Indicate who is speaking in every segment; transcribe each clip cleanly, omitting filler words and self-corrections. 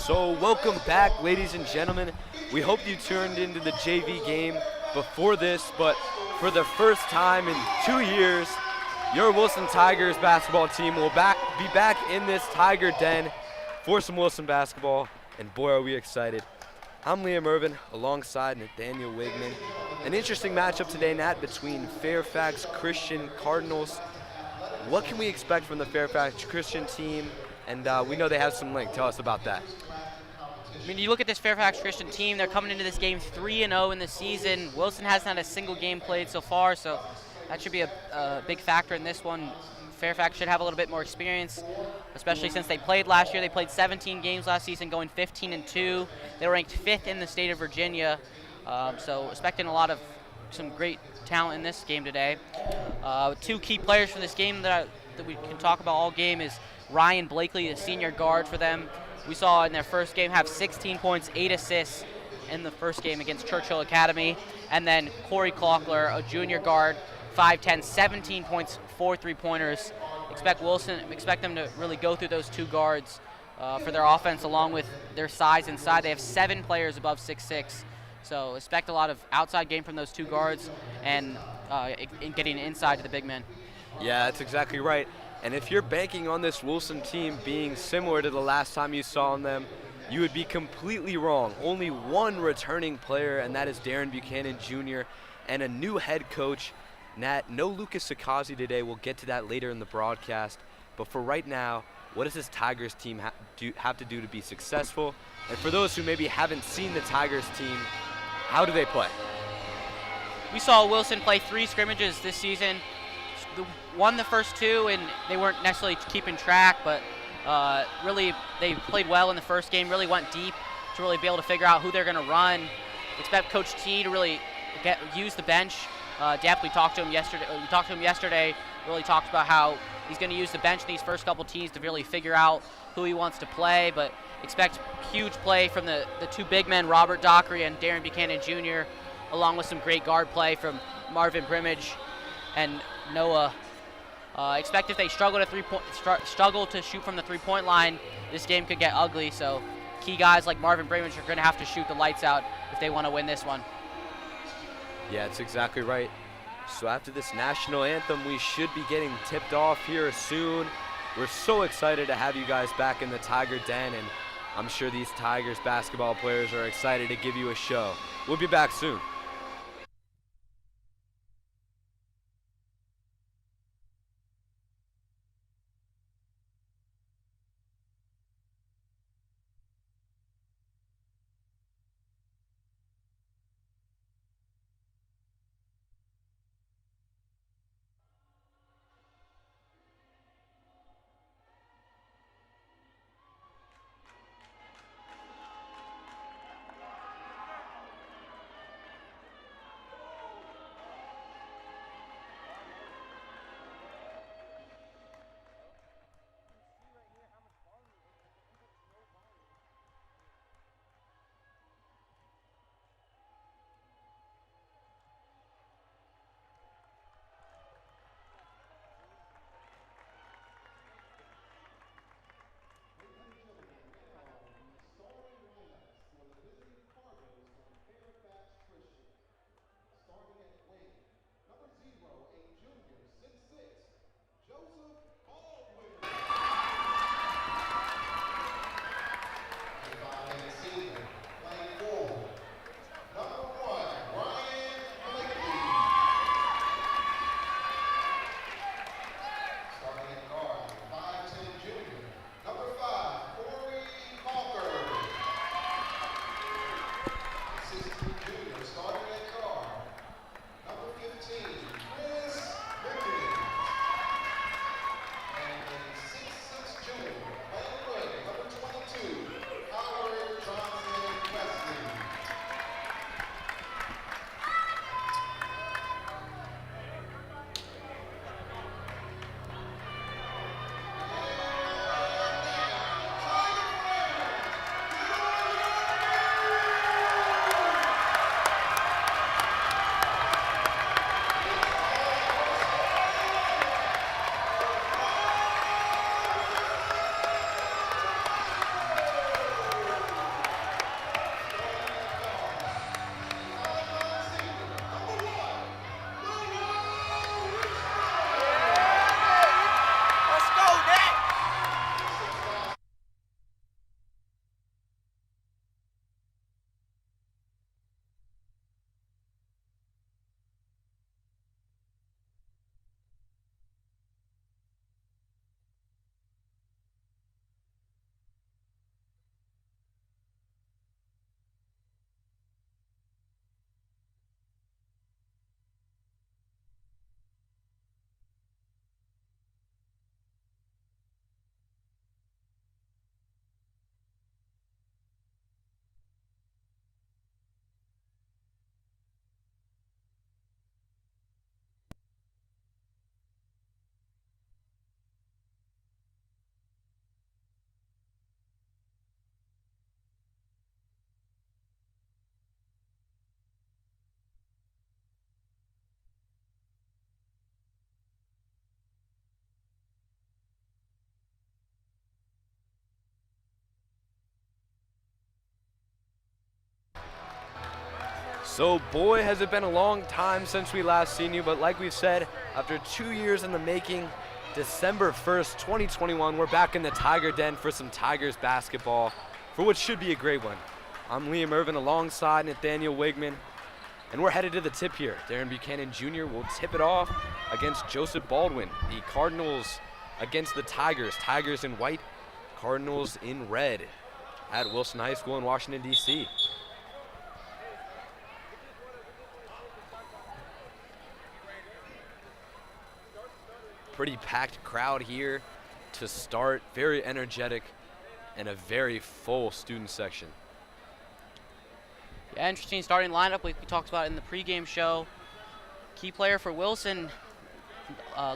Speaker 1: So welcome back, ladies and gentlemen. We hope you tuned into the JV game before this, but for the first time in 2 years, your Wilson Tigers basketball team will be back in this Tiger Den for some Wilson basketball, and boy are we excited. I'm Liam Irvin alongside Nathaniel Wigman. An interesting matchup today, Nat, between Fairfax Christian Cardinals. What can we expect from the Fairfax Christian team? And we know they have some link. Tell us about that.
Speaker 2: I mean, you look at this Fairfax Christian team, they're coming into this game 3-0 in the season. Wilson hasn't had a single game played so far, so that should be a big factor in this one. Fairfax should have a little bit more experience, especially since they played last year. They played 17 games last season, going 15-2. They were ranked 5th in the state of Virginia, so expecting some great talent in this game today. Two key players from this game that we can talk about all game is Ryan Blakely, the senior guard for them. We saw in their first game have 16 points, 8 assists in the first game against Churchill Academy. And then Corey Clockler, a junior guard, 5'10", 17 points, 4 3-pointers. Expect them to really go through those two guards for their offense, along with their size inside. They have 7 players above 6'6". So expect a lot of outside game from those two guards and in getting inside to the big men.
Speaker 1: Yeah, that's exactly right. And if you're banking on this Wilson team being similar to the last time you saw them, you would be completely wrong. Only one returning player, and that is Darren Buchanan Jr., and a new head coach. Nat, no Lucas Sakazi today. We'll get to that later in the broadcast. But for right now, what does this Tigers team have to do to be successful? And for those who maybe haven't seen the Tigers team, how do they play?
Speaker 2: We saw Wilson play 3 scrimmages this season. Won the first 2, and they weren't necessarily keeping track, but really they played well in the first game, really went deep to really be able to figure out who they're going to run. Expect Coach T to really use the bench. We talked to him yesterday, really talked about how he's going to use the bench in these first couple teams to really figure out who he wants to play, but expect huge play from the two big men, Robert Dockery and Darren Buchanan Jr., along with some great guard play from Marvin Brimage and Noah. Expect if they struggle to shoot from the three-point line, this game could get ugly. So key guys like Marvin Brimage are going to have to shoot the lights out if they want to win this one.
Speaker 1: Yeah, that's exactly right. So after this national anthem, we should be getting tipped off here soon. We're so excited to have you guys back in the Tiger Den, and I'm sure these Tigers basketball players are excited to give you a show. We'll be back soon. So boy, has it been a long time since we last seen you, but like we've said, after 2 years in the making, December 1st, 2021, we're back in the Tiger Den for some Tigers basketball for what should be a great one. I'm Liam Irvin alongside Nathaniel Wigman, and we're headed to the tip here. Darren Buchanan Jr. will tip it off against Joseph Baldwin. The Cardinals against the Tigers. Tigers in white, Cardinals in red at Wilson High School in Washington, D.C. Pretty packed crowd here to start, very energetic, and a very full student section.
Speaker 2: Yeah, interesting starting lineup like we talked about in the pregame show. Key player for Wilson,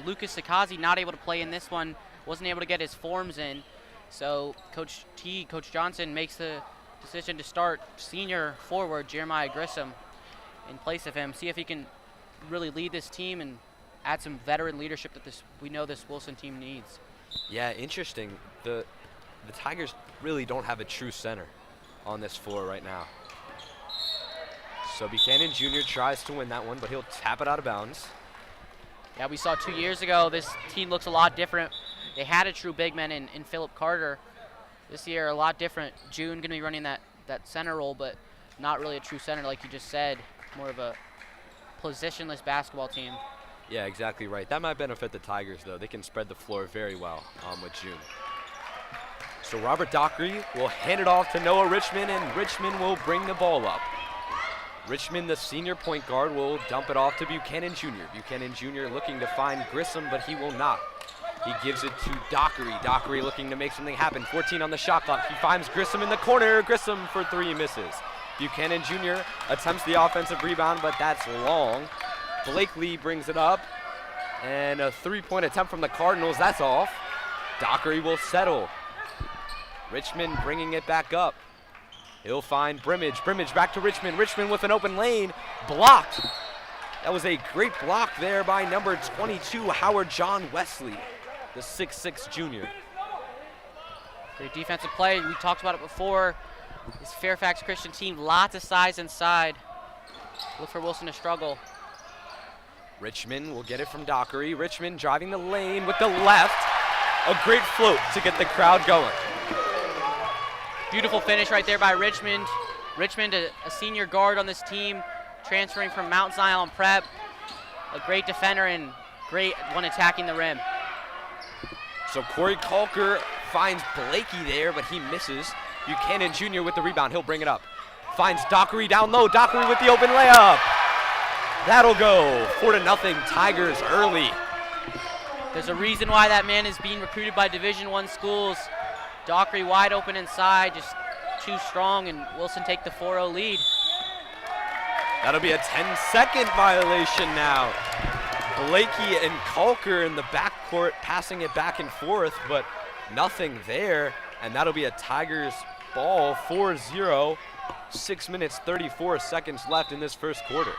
Speaker 2: Lucas Sakazi, not able to play in this one, wasn't able to get his forms in. So Coach Johnson makes the decision to start senior forward Jeremiah Grissom in place of him. See if he can really lead this team and add some veteran leadership that we know this Wilson team needs.
Speaker 1: Yeah, interesting. The Tigers really don't have a true center on this floor right now. So Buchanan Jr. tries to win that one, but he'll tap it out of bounds.
Speaker 2: Yeah, we saw 2 years ago this team looks a lot different. They had a true big man in Philip Carter. This year a lot different. June going to be running that center role, but not really a true center like you just said. More of a positionless basketball team.
Speaker 1: Yeah, exactly right. That might benefit the Tigers, though. They can spread the floor very well with June. So Robert Dockery will hand it off to Noah Richmond, and Richmond will bring the ball up. Richmond, the senior point guard, will dump it off to Buchanan Jr. Buchanan Jr. looking to find Grissom, but he will not. He gives it to Dockery. Dockery looking to make something happen. 14 on the shot clock. He finds Grissom in the corner. Grissom for three, misses. Buchanan Jr. attempts the offensive rebound, but that's long. Blakely brings it up, and a three-point attempt from the Cardinals. That's off. Dockery will settle. Richmond bringing it back up. He'll find Brimage. Brimage back to Richmond. Richmond with an open lane. Blocked. That was a great block there by number 22, Howard John Wesley, the 6'6 junior.
Speaker 2: Great defensive play. We talked about it before. This Fairfax Christian team, lots of size inside. Look for Wilson to struggle.
Speaker 1: Richmond will get it from Dockery. Richmond driving the lane with the left. A great float to get the crowd going.
Speaker 2: Beautiful finish right there by Richmond. Richmond, a senior guard on this team, transferring from Mount Zion Prep. A great defender and great one attacking the rim.
Speaker 1: So Corey Kalker finds Blakey there, but he misses. Buchanan Jr. with the rebound. He'll bring it up. Finds Dockery down low. Dockery with the open layup. That'll go. 4-0 Tigers early.
Speaker 2: There's a reason why that man is being recruited by Division I schools. Dockery wide open inside, just too strong, and Wilson take the 4-0 lead.
Speaker 1: That'll be a 10-second violation now. Blakey and Kalker in the backcourt passing it back and forth, but nothing there, and that'll be a Tigers ball, 4-0. 6 minutes, 34 seconds left in this first quarter.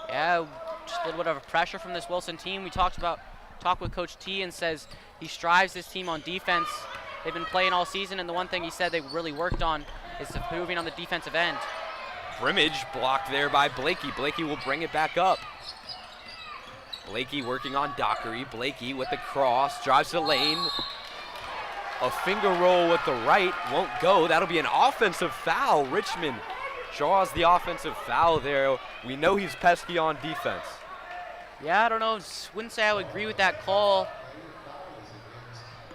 Speaker 2: Yeah, just a little bit of pressure from this Wilson team. We talked with Coach T and says he strives this team on defense. They've been playing all season, and the one thing he said they really worked on is improving on the defensive end.
Speaker 1: Brimage blocked there by Blakey. Blakey will bring it back up. Blakey working on Dockery. Blakey with the cross, drives the lane. A finger roll with the right, won't go. That'll be an offensive foul. Richmond draws the offensive foul there. We know he's pesky on defense.
Speaker 2: Yeah, I don't know. Wouldn't say I would agree with that call.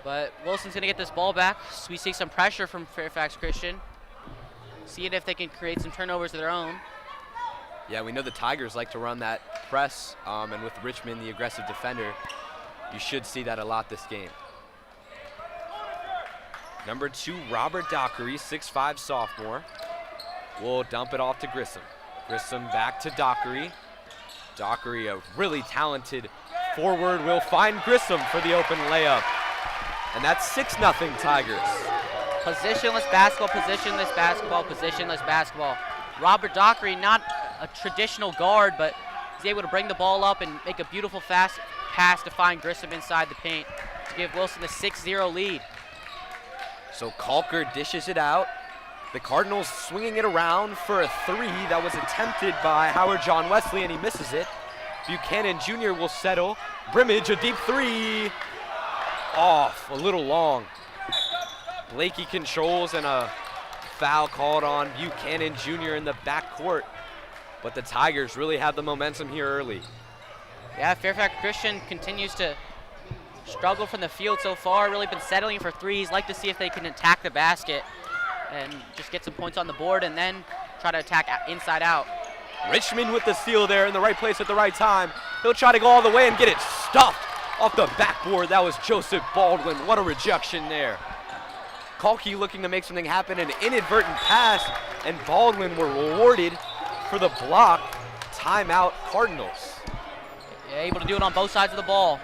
Speaker 2: But Wilson's going to get this ball back. So we see some pressure from Fairfax Christian. Seeing if they can create some turnovers of their own.
Speaker 1: Yeah, we know the Tigers like to run that press, and with Richmond, the aggressive defender, you should see that a lot this game. Number 2, Robert Dockery, 6'5 sophomore, will dump it off to Grissom. Grissom back to Dockery. Dockery, a really talented forward, will find Grissom for the open layup. And that's 6-0 Tigers.
Speaker 2: Positionless basketball, positionless basketball, positionless basketball. Robert Dockery, not a traditional guard, but he's able to bring the ball up and make a beautiful fast pass to find Grissom inside the paint to give Wilson the 6-0 lead.
Speaker 1: So Kalker dishes it out. The Cardinals swinging it around for a three that was attempted by Howard John Wesley, and he misses it. Buchanan Jr. will settle. Brimage, a deep three. Off, a little long. Blakey controls, and a foul called on Buchanan Jr. in the backcourt. But the Tigers really have the momentum here early.
Speaker 2: Yeah, Fairfax Christian continues to struggle from the field so far. Really been settling for threes. Like to see if they can attack the basket and just get some points on the board and then try to attack inside out.
Speaker 1: Richmond with the steal there in the right place at the right time. He'll try to go all the way and get it stuffed off the backboard. That was Joseph Baldwin. What a rejection there. Kalki looking to make something happen, an inadvertent pass, and Baldwin were rewarded for the block. Timeout, Cardinals.
Speaker 2: Yeah, able to do it on both sides of the ball.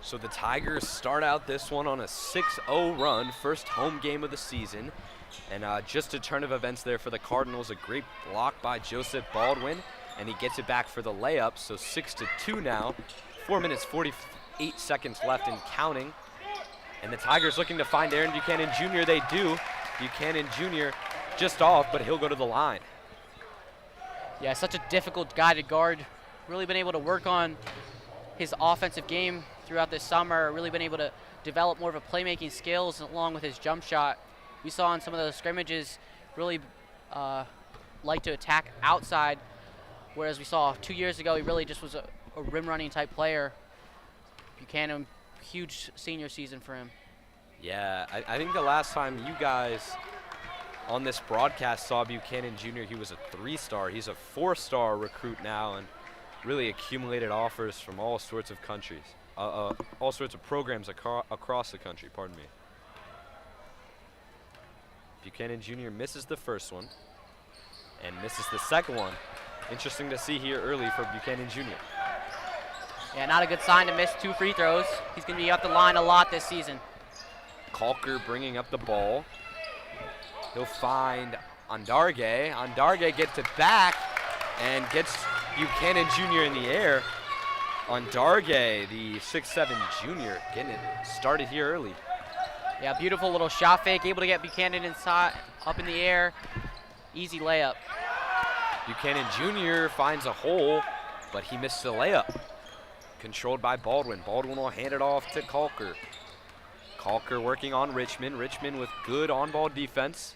Speaker 1: So the Tigers start out this one on a 6-0 run, first home game of the season. And just a turn of events there for the Cardinals, a great block by Joseph Baldwin, and he gets it back for the layup, so 6-2 now. 4 minutes, 48 seconds left and counting. And the Tigers looking to find Aaron Buchanan Jr. They do. Buchanan Jr. just off, but he'll go to the line.
Speaker 2: Yeah, such a difficult guy to guard. Really been able to work on his offensive game throughout this summer, really been able to develop more of a playmaking skills along with his jump shot. We saw in some of those scrimmages really like to attack outside, whereas we saw 2 years ago he really just was a rim running type player. Buchanan, huge senior season for him.
Speaker 1: Yeah, I think the last time you guys on this broadcast saw Buchanan Jr., he was a 3-star. He's a 4-star recruit now, and really accumulated offers from all sorts of countries, all sorts of programs across the country, pardon me. Buchanan Jr. misses the first one and misses the second one. Interesting to see here early for Buchanan Jr.
Speaker 2: Yeah, not a good sign to miss 2 free throws. He's going to be up the line a lot this season.
Speaker 1: Kalker bringing up the ball. He'll find Andarge. Andarge gets it back and gets Buchanan Jr. in the air. Andarge, the 6'7" junior, getting it started here early.
Speaker 2: Yeah, beautiful little shot fake, able to get Buchanan inside, up in the air. Easy layup.
Speaker 1: Buchanan Jr. finds a hole, but he missed the layup. Controlled by Baldwin. Baldwin will hand it off to Kalker. Kalker working on Richmond. Richmond with good on-ball defense.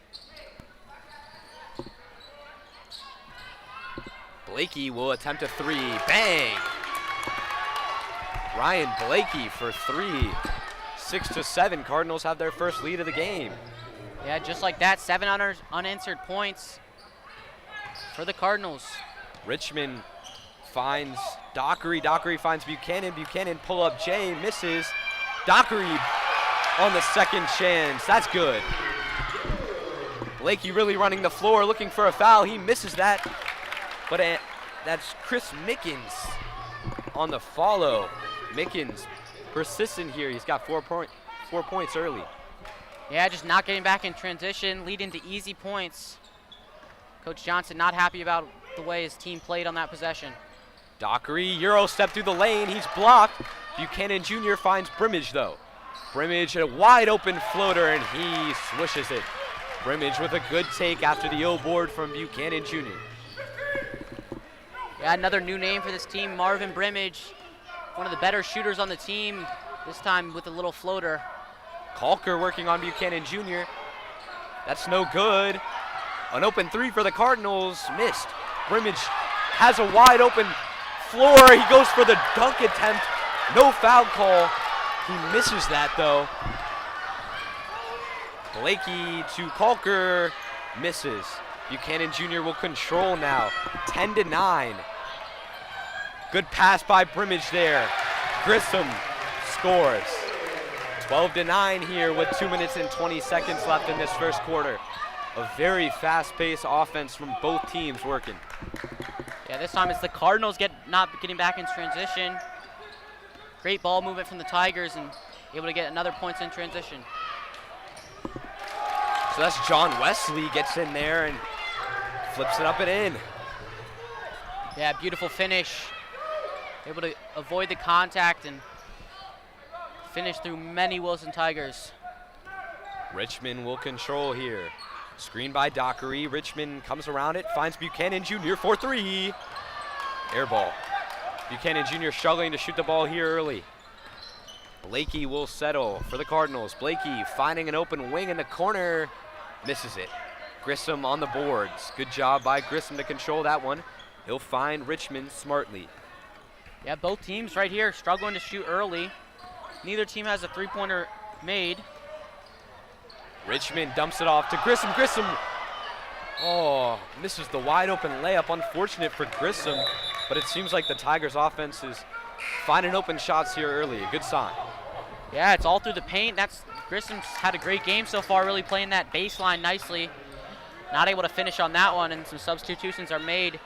Speaker 1: Blakey will attempt a three. Bang! Ryan Blakey for three. 6-7. Cardinals have their first lead of the game.
Speaker 2: Yeah, just like that, 7 unanswered points for the Cardinals.
Speaker 1: Richmond finds Dockery. Dockery finds Buchanan. Buchanan pull up Jay, misses. Dockery on the second chance. That's good. Blakey really running the floor, looking for a foul. He misses that. But that's Chris Mickens on the follow. Mickens persistent here. He's got 4 points early.
Speaker 2: Yeah, just not getting back in transition, leading to easy points. Coach Johnson not happy about the way his team played on that possession.
Speaker 1: Dockery, Euro step through the lane. He's blocked. Buchanan Jr. finds Brimage, though. Brimage, a wide open floater, and he swishes it. Brimage with a good take after the O board from Buchanan Jr.
Speaker 2: Yeah, another new name for this team, Marvin Brimage. One of the better shooters on the team, this time with a little floater.
Speaker 1: Kalker working on Buchanan Jr. That's no good. An open three for the Cardinals, missed. Brimage has a wide open floor. He goes for the dunk attempt. No foul call. He misses that though. Blakey to Kalker, misses. Buchanan Jr. will control now, 10-9. Good pass by Brimage there. Grissom scores. 12-9 here with 2 minutes and 20 seconds left in this first quarter. A very fast-paced offense from both teams working.
Speaker 2: Yeah, this time it's the Cardinals not getting back in transition. Great ball movement from the Tigers and able to get another points in transition.
Speaker 1: So that's John Wesley gets in there and flips it up and in.
Speaker 2: Yeah, beautiful finish. Able to avoid the contact and finish through many Wilson Tigers.
Speaker 1: Richmond will control here. Screen by Dockery. Richmond comes around it, finds Buchanan Jr. for three. Air ball. Buchanan Jr. struggling to shoot the ball here early. Blakey will settle for the Cardinals. Blakey finding an open wing in the corner. Misses it. Grissom on the boards. Good job by Grissom to control that one. He'll find Richmond smartly.
Speaker 2: Yeah, both teams right here struggling to shoot early. Neither team has a three-pointer made.
Speaker 1: Richmond dumps it off to Grissom. Grissom, oh, misses the wide open layup. Unfortunate for Grissom, but it seems like the Tigers offense is finding open shots here early. A good sign.
Speaker 2: Yeah, it's all through the paint. Grissom's had a great game so far, really playing that baseline nicely. Not able to finish on that one, and some substitutions are made.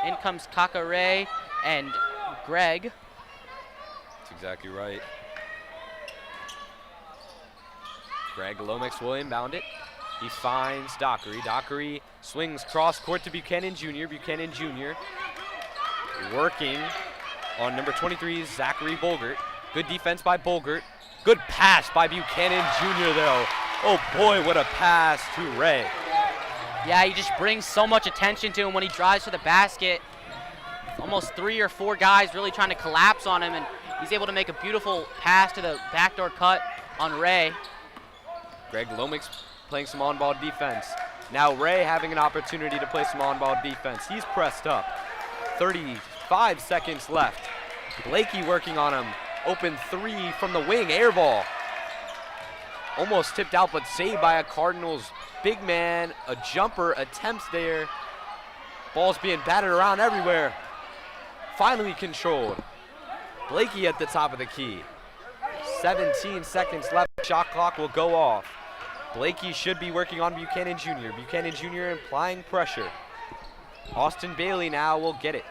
Speaker 2: In comes Kakare and Greg.
Speaker 1: That's exactly right. Greg Lomax will inbound it. He finds Dockery. Dockery swings cross court to Buchanan Jr. Buchanan Jr. working on number 23, Zachary Bolgert. Good defense by Bolgert. Good pass by Buchanan Jr. though. Oh boy, what a pass to Ray.
Speaker 2: Yeah, he just brings so much attention to him when he drives to the basket. Almost 3 or 4 guys really trying to collapse on him, and he's able to make a beautiful pass to the backdoor cut on Ray.
Speaker 1: Greg Lomax playing some on-ball defense. Now Ray having an opportunity to play some on-ball defense. He's pressed up. 35 seconds left. Blakey working on him. Open three from the wing, air ball. Almost tipped out, but saved by a Cardinals big man. A jumper attempts there. Ball's being batted around everywhere. Finally controlled. Blakey at the top of the key. 17 seconds left. Shot clock will go off. Blakey should be working on Buchanan Jr. Buchanan Jr. applying pressure. Austin Bailey now will get it.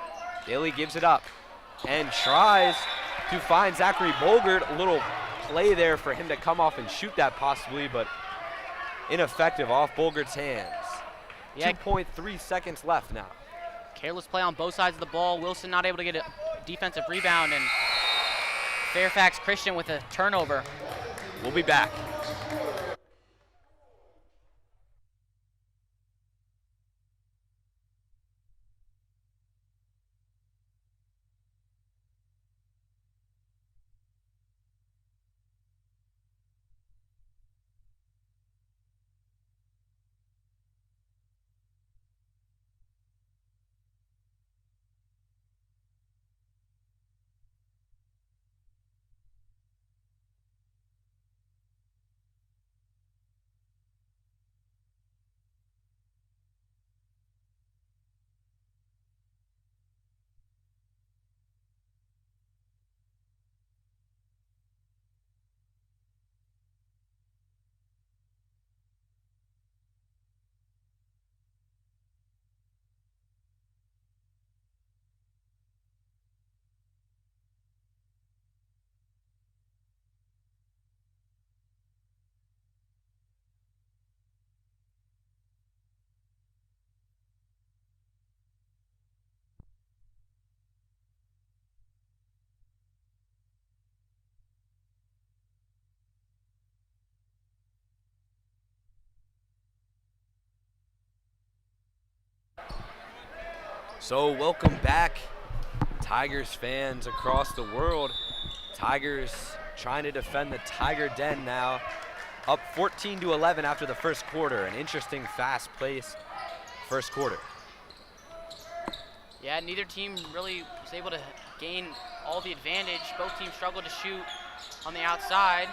Speaker 1: Bailey gives it up and tries to find Zachary Bolgert. A little play there for him to come off and shoot that possibly, but ineffective off Bolgert's hands. Yeah. 2.3 seconds left now.
Speaker 2: Careless play on both sides of the ball. Wilson not able to get a defensive rebound, and Fairfax Christian with a turnover.
Speaker 1: We'll be back. So welcome back, Tigers fans across the world. Tigers trying to defend the Tiger Den now. Up 14-11 after the first quarter. An interesting, fast-paced first quarter.
Speaker 2: Yeah, neither team really was able to gain all the advantage. Both teams struggled to shoot on the outside.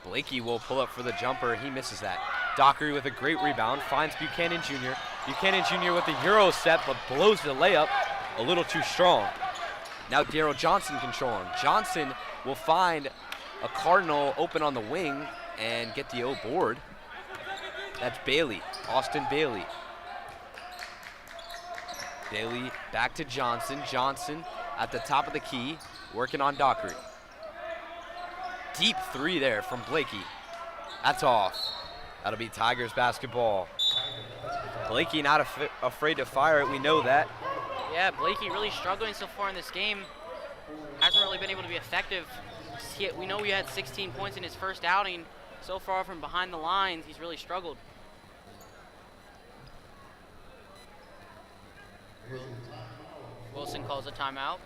Speaker 1: Blakey will pull up for the jumper. He misses that. Dockery with a great rebound, finds Buchanan Jr. Buchanan Jr. with the Euro step, but blows the layup. a little too strong. Now Daryl Johnson controlling. Johnson will find a Cardinal open on the wing and get the O board. That's Bailey, Austin Bailey. Bailey back to Johnson. Johnson at the top of the key, working on Dockery. Deep three there from Blakey. That's off. That'll be Tigers basketball. Blakey not afraid to fire it, we know that.
Speaker 2: Yeah, Blakey really struggling so far in this game. Hasn't really been able to be effective. We know he had 16 points in his first outing. So far from behind the lines, he's really struggled. Wilson calls a timeout.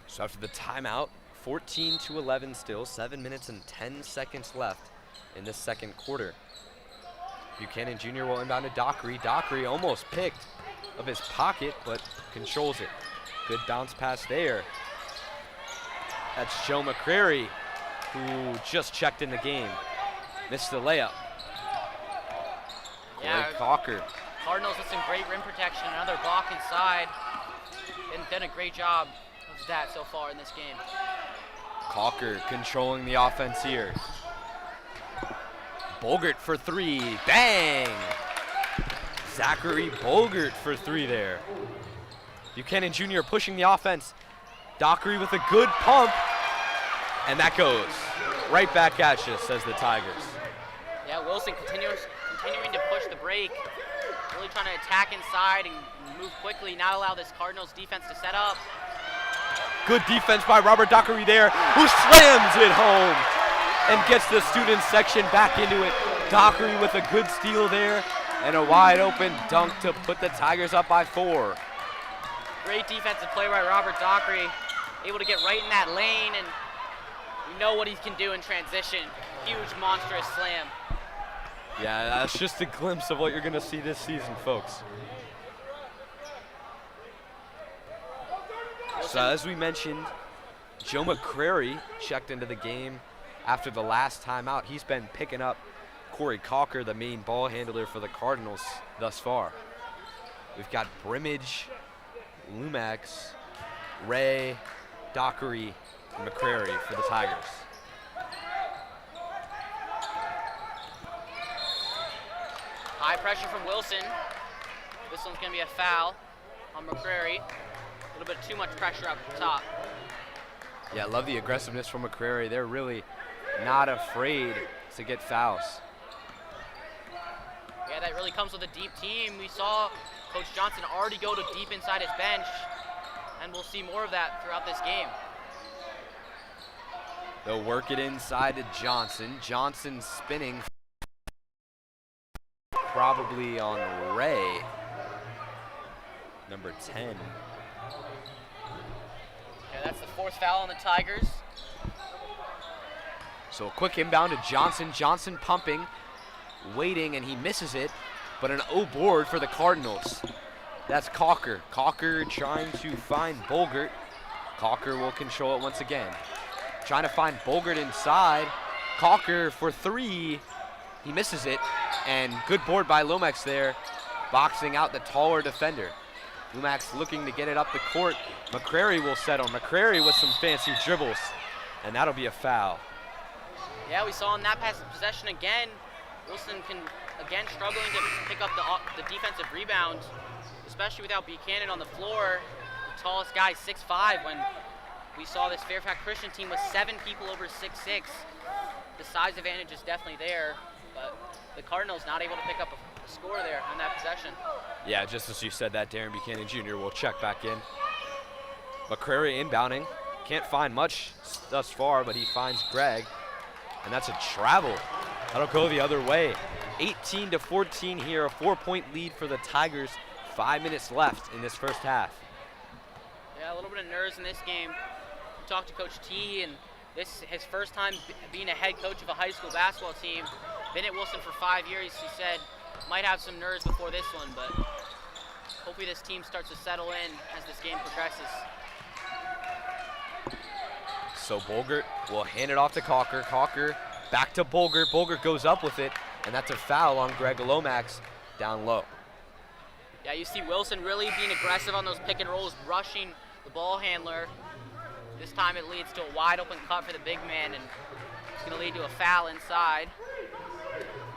Speaker 1: So after the timeout, 14-11 still, 7 minutes and 10 seconds left in this second quarter. Buchanan Jr. will inbound to Dockery. Dockery almost picked of his pocket, but controls it. Good bounce pass there. That's Joe McCrary, who just checked in the game. Missed the layup.
Speaker 2: Yeah,
Speaker 1: Corey Cocker.
Speaker 2: Cardinals with some great rim protection, another block inside, and done a great job of that so far in this game.
Speaker 1: Cocker controlling the offense here. Bogert for three, bang! Zachary Bogert for three there. Buchanan Jr. pushing the offense. Dockery with a good pump, and that goes right back at you, says the Tigers.
Speaker 2: Yeah, Wilson continuing to push the break, really trying to attack inside and move quickly, not allow this Cardinals defense to set up.
Speaker 1: Good defense by Robert Dockery there, who slams it home and gets the student section back into it. Dockery with a good steal there and a wide open dunk to put the Tigers up by 4.
Speaker 2: Great defensive play by Robert Dockery, able to get right in that lane, and you know what he can do in transition. Huge, monstrous slam.
Speaker 1: Yeah, that's just a glimpse of what you're gonna see this season, folks. So as we mentioned, Joe McCrary checked into the game after the last timeout. He's been picking up Corey Cocker, the main ball handler for the Cardinals thus far. We've got Brimage, Lumax, Ray, Dockery, and McCrary for the Tigers.
Speaker 2: High pressure from Wilson. This one's going to be a foul on McCrary. A little bit too much pressure up the top.
Speaker 1: Yeah, I love the aggressiveness from McCrary. They're really not afraid to get fouls.
Speaker 2: Yeah, that really comes with a deep team. We saw Coach Johnson already go to deep inside his bench, and we'll see more of that throughout this game.
Speaker 1: They'll work it inside to Johnson. Johnson spinning probably on Ray, number 10.
Speaker 2: Yeah, that's the 4th foul on the Tigers.
Speaker 1: So a quick inbound to Johnson. Johnson pumping, waiting, and he misses it, but an O board for the Cardinals. That's Cocker. Cocker trying to find Bogert. Cocker will control it once again. Trying to find Bogert inside. Cocker for 3. He misses it, and good board by Lomax there, boxing out the taller defender. Lomax looking to get it up the court. McCrary will settle. McCrary with some fancy dribbles, and that'll be a foul.
Speaker 2: Yeah, we saw in that pass possession again, Wilson again struggling to pick up the defensive rebound, especially without Buchanan on the floor. The tallest guy, 6'5", when we saw this Fairfax Christian team with 7 people over 6'6". The size advantage is definitely there, but the Cardinals not able to pick up a score there on that possession.
Speaker 1: Yeah, just as you said that, Darren Buchanan Jr. will check back in. McCrary inbounding. Can't find much thus far, but he finds Greg, and that's a travel That'll go the other way. 18-14 here, a 4-point lead for the Tigers. 5 minutes left in this first half.
Speaker 2: Yeah, a little bit of nerves in this game. Talked to Coach T, and this is his first time being a head coach of a high school basketball team. Been at Wilson for 5 years, he said. Might have some nerves before this one, but hopefully this team starts to settle in as this game progresses.
Speaker 1: So Bolgert will hand it off to Cocker. Cocker back to Bolgert. Bolgert goes up with it, and that's a foul on Greg Lomax down low.
Speaker 2: Yeah, you see Wilson really being aggressive on those pick and rolls, rushing the ball handler. This time it leads to a wide open cut for the big man, and it's going to lead to a foul inside.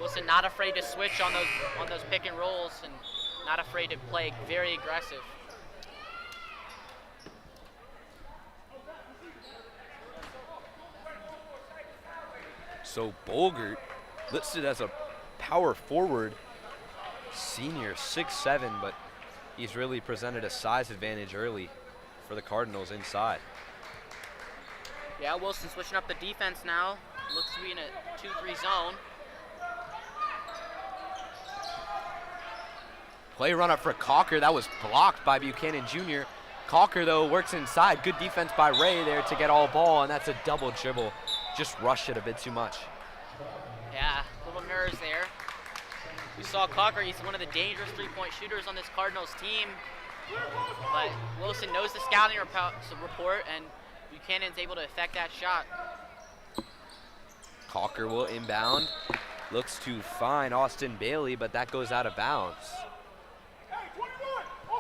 Speaker 2: Wilson not afraid to switch on those pick and rolls, and not afraid to play very aggressive.
Speaker 1: So Bolgert, listed as a power forward, senior, 6'7", but he's really presented a size advantage early for the Cardinals inside.
Speaker 2: Yeah, Wilson switching up the defense now. Looks to be in a 2-3 zone.
Speaker 1: Play run up for Cocker. That was blocked by Buchanan Jr. Cocker, though, works inside. Good defense by Ray there to get all ball, and that's a double dribble. Just rushed it a bit too much.
Speaker 2: Yeah, little nerves there. We saw Cocker, he's one of the dangerous three-point shooters on this Cardinals team. But Wilson knows the scouting report, and Buchanan's able to affect that shot.
Speaker 1: Cocker will inbound. Looks to find Austin Bailey, but that goes out of bounds.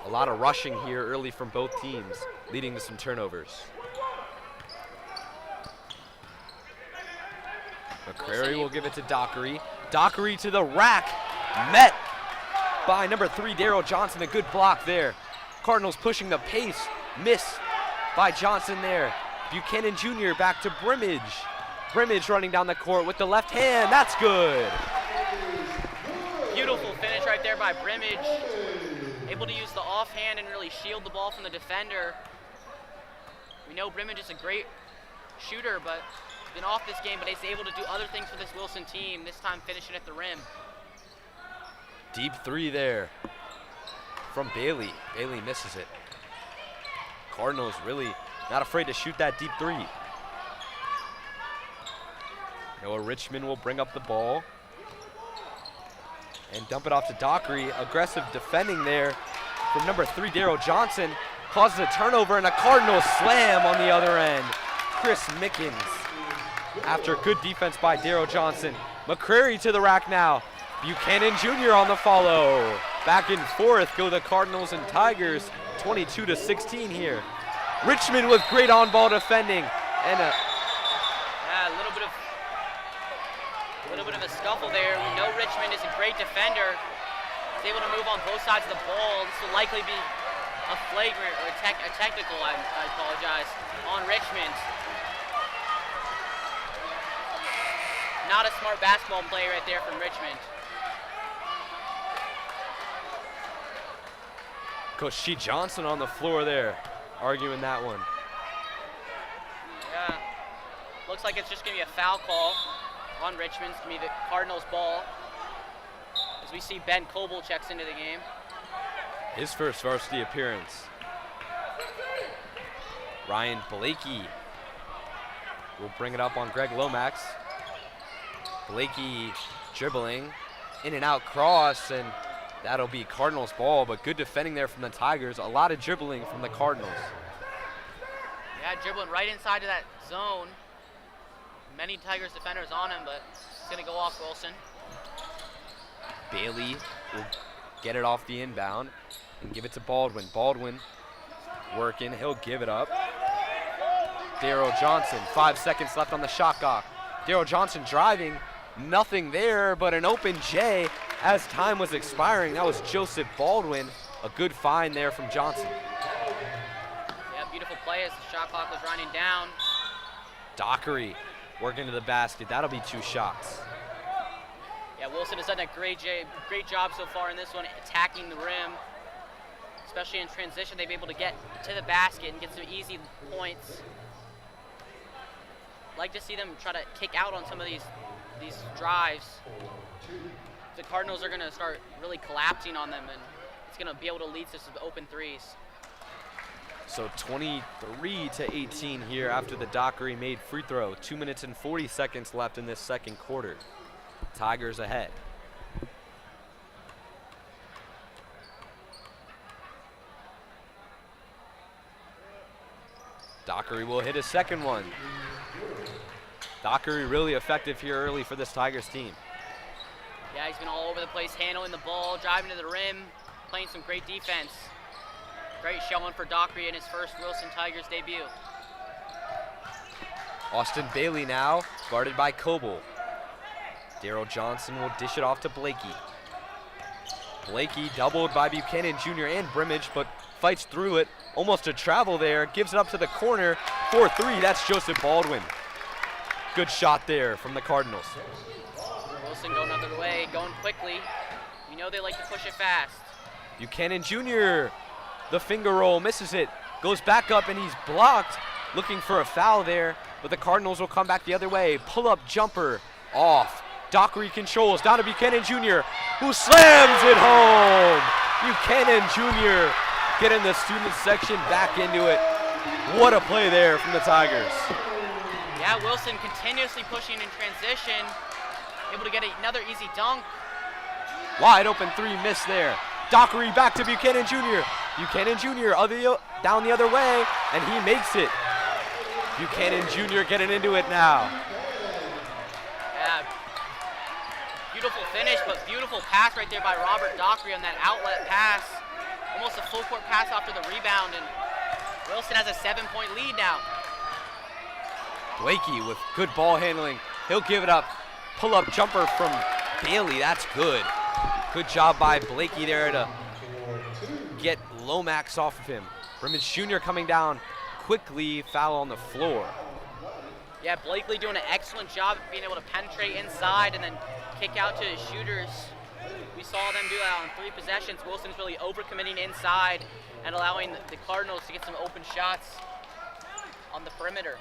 Speaker 1: A lot of rushing here early from both teams, leading to some turnovers. McCrary will give it to Dockery. Dockery to the rack. Met by number 3, Daryl Johnson. A good block there. Cardinals pushing the pace. Miss by Johnson there. Buchanan Jr. back to Brimage. Brimage running down the court with the left hand. That's good.
Speaker 2: Beautiful finish right there by Brimage. Able to use the offhand and really shield the ball from the defender. We know Brimage is a great shooter, but been off this game, but he's able to do other things for this Wilson team, this time finishing at the rim.
Speaker 1: Deep three there from Bailey. Bailey misses it. Cardinals really not afraid to shoot that deep three. Noah Richmond will bring up the ball and dump it off to Dockery. Aggressive defending there from number 3, Daryl Johnson. Causes a turnover and a Cardinal slam on the other end. Chris Mickens after good defense by Daryl Johnson. McCrary to the rack now. Buchanan Jr. on the follow. Back and forth go the Cardinals and Tigers. 22-16 here. Richmond with great on-ball defending. And
Speaker 2: yeah, a little bit of a scuffle there. We know Richmond is a great defender. He's able to move on both sides of the ball. This will likely be a flagrant or a technical, I apologize, on Richmond. Not a smart basketball play right there from Richmond.
Speaker 1: Coach Shee Johnson on the floor there, arguing that one.
Speaker 2: Yeah, looks like it's just gonna be a foul call on Richmond. It's gonna be the Cardinals' ball. As we see Ben Coble checks into the game.
Speaker 1: His first varsity appearance. Ryan Blakey will bring it up on Greg Lomax. Blakey dribbling, in and out cross, and that'll be Cardinals ball, but good defending there from the Tigers. A lot of dribbling from the Cardinals.
Speaker 2: Yeah, dribbling right inside of that zone. Many Tigers defenders on him, but it's gonna go off Wilson.
Speaker 1: Bailey will get it off the inbound and give it to Baldwin. Baldwin working, he'll give it up. Daryl Johnson, 5 seconds left on the shot clock. Daryl Johnson driving, nothing there, but an open J as time was expiring. That was Joseph Baldwin. A good find there from Johnson.
Speaker 2: Yeah, beautiful play as the shot clock was running down.
Speaker 1: Dockery working to the basket. That'll be 2 shots.
Speaker 2: Yeah, Wilson has done a great job so far in this one, attacking the rim. Especially in transition, they've been able to get to the basket and get some easy points. Like to see them try to kick out on some of these these drives, the Cardinals are going to start really collapsing on them, and it's going to be able to lead to some open threes.
Speaker 1: So 23-18 here after the Dockery made free throw. 2 minutes and 40 seconds left in this second quarter. Tigers ahead. Dockery will hit a second one. Dockery really effective here early for this Tigers team.
Speaker 2: Yeah, he's been all over the place, handling the ball, driving to the rim, playing some great defense. Great showing for Dockery in his first Wilson Tigers debut.
Speaker 1: Austin Bailey now, guarded by Coble. Daryl Johnson will dish it off to Blakey. Blakey doubled by Buchanan Jr. and Brimage, but fights through it. Almost a travel there, gives it up to the corner. 4-3, that's Joseph Baldwin. Good shot there from the Cardinals.
Speaker 2: Wilson going another way, going quickly. We know they like to push it fast.
Speaker 1: Buchanan Jr., the finger roll, misses it. Goes back up and he's blocked, looking for a foul there, but the Cardinals will come back the other way. Pull-up jumper off. Dockery controls, down to Buchanan Jr., who slams it home. Buchanan Jr. getting the student section back into it. What a play there from the Tigers.
Speaker 2: Yeah, Wilson continuously pushing in transition, able to get another easy dunk.
Speaker 1: Wide open three, miss there. Dockery back to Buchanan Jr. Buchanan Jr. Down the other way, and he makes it. Buchanan Jr. getting into it now.
Speaker 2: Yeah, beautiful finish, but beautiful pass right there by Robert Dockery on that outlet pass. Almost a full court pass after the rebound, and Wilson has a 7-point lead now.
Speaker 1: Blakey with good ball handling. He'll give it up. Pull-up jumper from Bailey, that's good. Good job by Blakey there to get Lomax off of him. Brimage Jr. coming down quickly, foul on the floor.
Speaker 2: Yeah, Blakely doing an excellent job of being able to penetrate inside and then kick out to his shooters. We saw them do that on 3 possessions. Wilson's really overcommitting inside and allowing the Cardinals to get some open shots on the perimeter.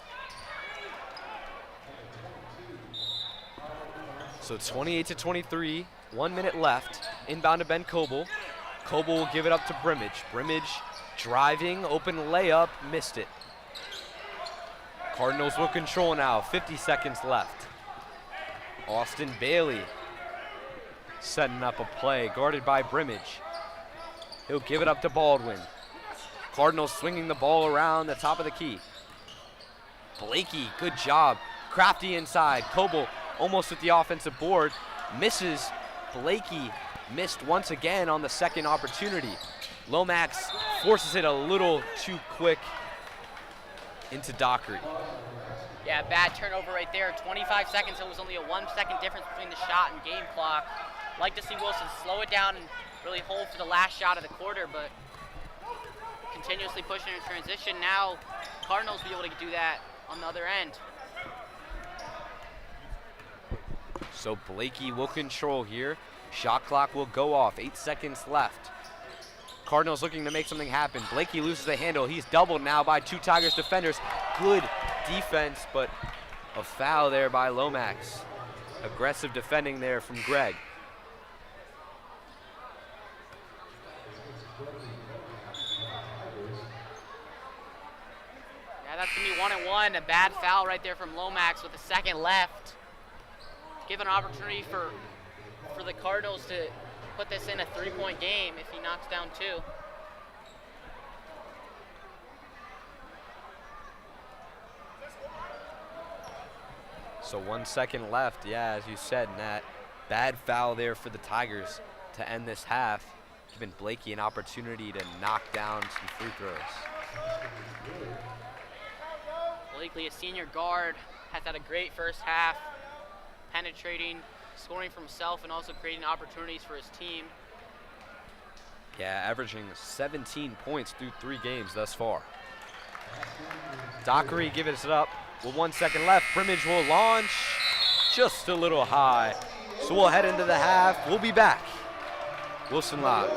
Speaker 1: So 28-23, 1 minute left. Inbound to Ben Coble. Coble will give it up to Brimage. Brimage driving, open layup, missed it. Cardinals will control now, 50 seconds left. Austin Bailey setting up a play, guarded by Brimage. He'll give it up to Baldwin. Cardinals swinging the ball around the top of the key. Blakey, good job. Crafty inside. Coble almost at the offensive board. Misses. Blakey missed once again on the second opportunity. Lomax forces it a little too quick into Dockery.
Speaker 2: Yeah, bad turnover right there. 25 seconds, it was only a 1 second difference between the shot and game clock. Like to see Wilson slow it down and really hold for the last shot of the quarter, but continuously pushing in transition. Now Cardinals will be able to do that on the other end.
Speaker 1: So Blakey will control here. Shot clock will go off, 8 seconds left. Cardinals looking to make something happen. Blakey loses the handle. He's doubled now by 2 Tigers defenders. Good defense, but a foul there by Lomax. Aggressive defending there from Greg.
Speaker 2: Yeah, that's gonna be 1-1. A bad foul right there from Lomax with a second left. Give an opportunity for the Cardinals to put this in a 3-point game if he knocks down 2.
Speaker 1: So 1 second left. Yeah, as you said, Nat. Bad foul there for the Tigers to end this half, giving Blakey an opportunity to knock down some free throws.
Speaker 2: Blakely, a senior guard, has had a great first half, penetrating, scoring for himself, and also creating opportunities for his team.
Speaker 1: Yeah, averaging 17 points through 3 games thus far. Dockery gives it up with 1 second left. Brimage will launch just a little high. So we'll head into the half. We'll be back. Wilson Live.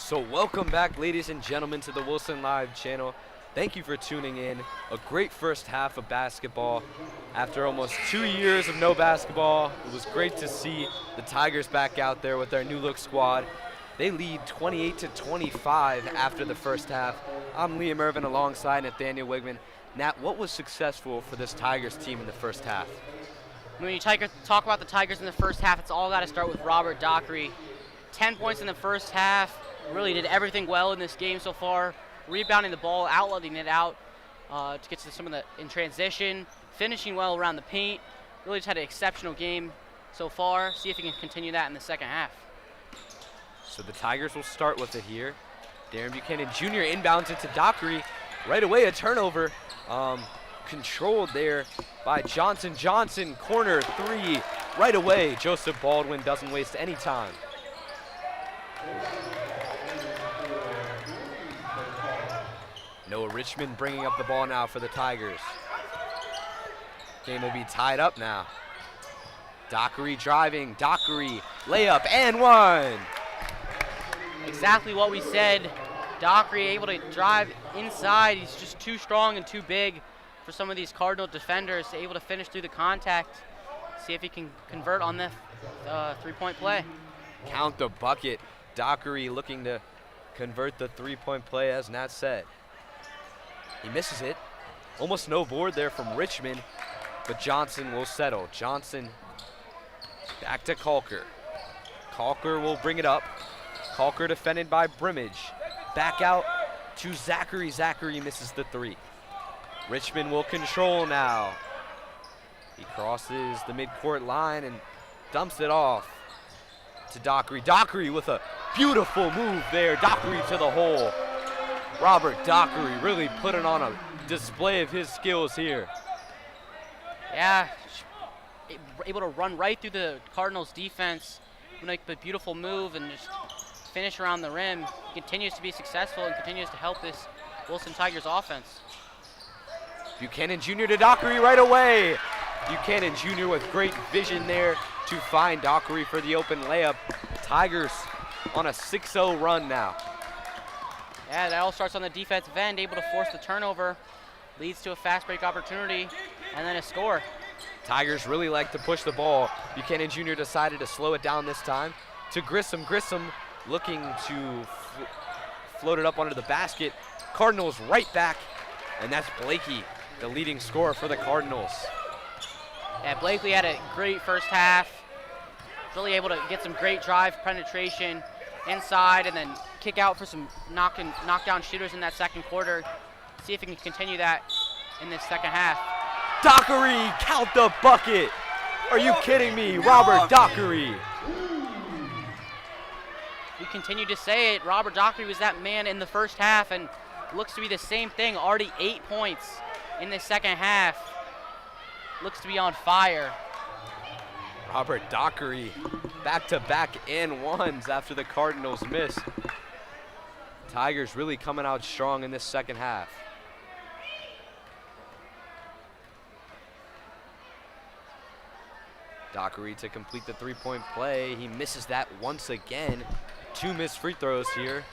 Speaker 1: So welcome back, ladies and gentlemen, to the Wilson Live channel. Thank you for tuning in. A great first half of basketball. After almost 2 years of no basketball, it was great to see the Tigers back out there with their new look squad. They lead 28-25 after the first half. I'm Liam Irvin alongside Nathaniel Wigman. Nat, what was successful for this Tigers team in the first half?
Speaker 2: When you talk about the Tigers in the first half, it's all got to start with Robert Dockery. 10 points in the first half. Really did everything well in this game so far. Rebounding the ball, outletting it out to get to some of the in transition, finishing well around the paint. Really just had an exceptional game so far. See if he can continue that in the second half.
Speaker 1: So the Tigers will start with it here. Darren Buchanan Jr. inbounds into Dockery. Right away, a turnover. Controlled there by Johnson. Johnson, corner three. Right away, Joseph Baldwin doesn't waste any time. Noah Richmond bringing up the ball now for the Tigers. Game will be tied up now. Dockery driving. Dockery, layup, and one.
Speaker 2: Exactly what we said. Dockery able to drive inside. He's just too strong and too big for some of these Cardinal defenders, able to finish through the contact. See if he can convert on the three-point play.
Speaker 1: Count the bucket. Dockery looking to convert the three-point play, as Nat said. He misses it. Almost no board there from Richmond, but Johnson will settle. Johnson back to Calker. Calker will bring it up. Calker defended by Brimage. Back out to Zachary. Zachary misses the three. Richmond will control now. He crosses the midcourt line and dumps it off to Dockery. Dockery with a beautiful move there. Dockery to the hole. Robert Dockery really putting on a display of his skills here.
Speaker 2: Yeah, able to run right through the Cardinals defense, make a beautiful move and just finish around the rim. He continues to be successful and continues to help this Wilson Tigers offense.
Speaker 1: Buchanan Jr. to Dockery right away. Buchanan Jr. with great vision there to find Dockery for the open layup. Tigers on a 6-0 run now.
Speaker 2: Yeah, that all starts on the defensive end, able to force the turnover, leads to a fast break opportunity, and then a score.
Speaker 1: Tigers really like to push the ball. Buchanan Jr. decided to slow it down this time to Grissom. Grissom looking to float it up under the basket. Cardinals right back, and that's Blakey, the leading scorer for the Cardinals.
Speaker 2: Yeah, Blakely had a great first half. Really able to get some great drive penetration inside and then kick out for some knockdown shooters in that second quarter. See if he can continue that in this second half.
Speaker 1: Dockery, count the bucket. Are you kidding me? Robert Dockery.
Speaker 2: We continue to say it. Robert Dockery was that man in the first half and looks to be the same thing. Already 8 points in the second half. Looks to be on fire.
Speaker 1: Robert Dockery, back-to-back and ones after the Cardinals miss. Tigers really coming out strong in this second half. Dockery to complete the three-point play. He misses that once again. 2 missed free throws here.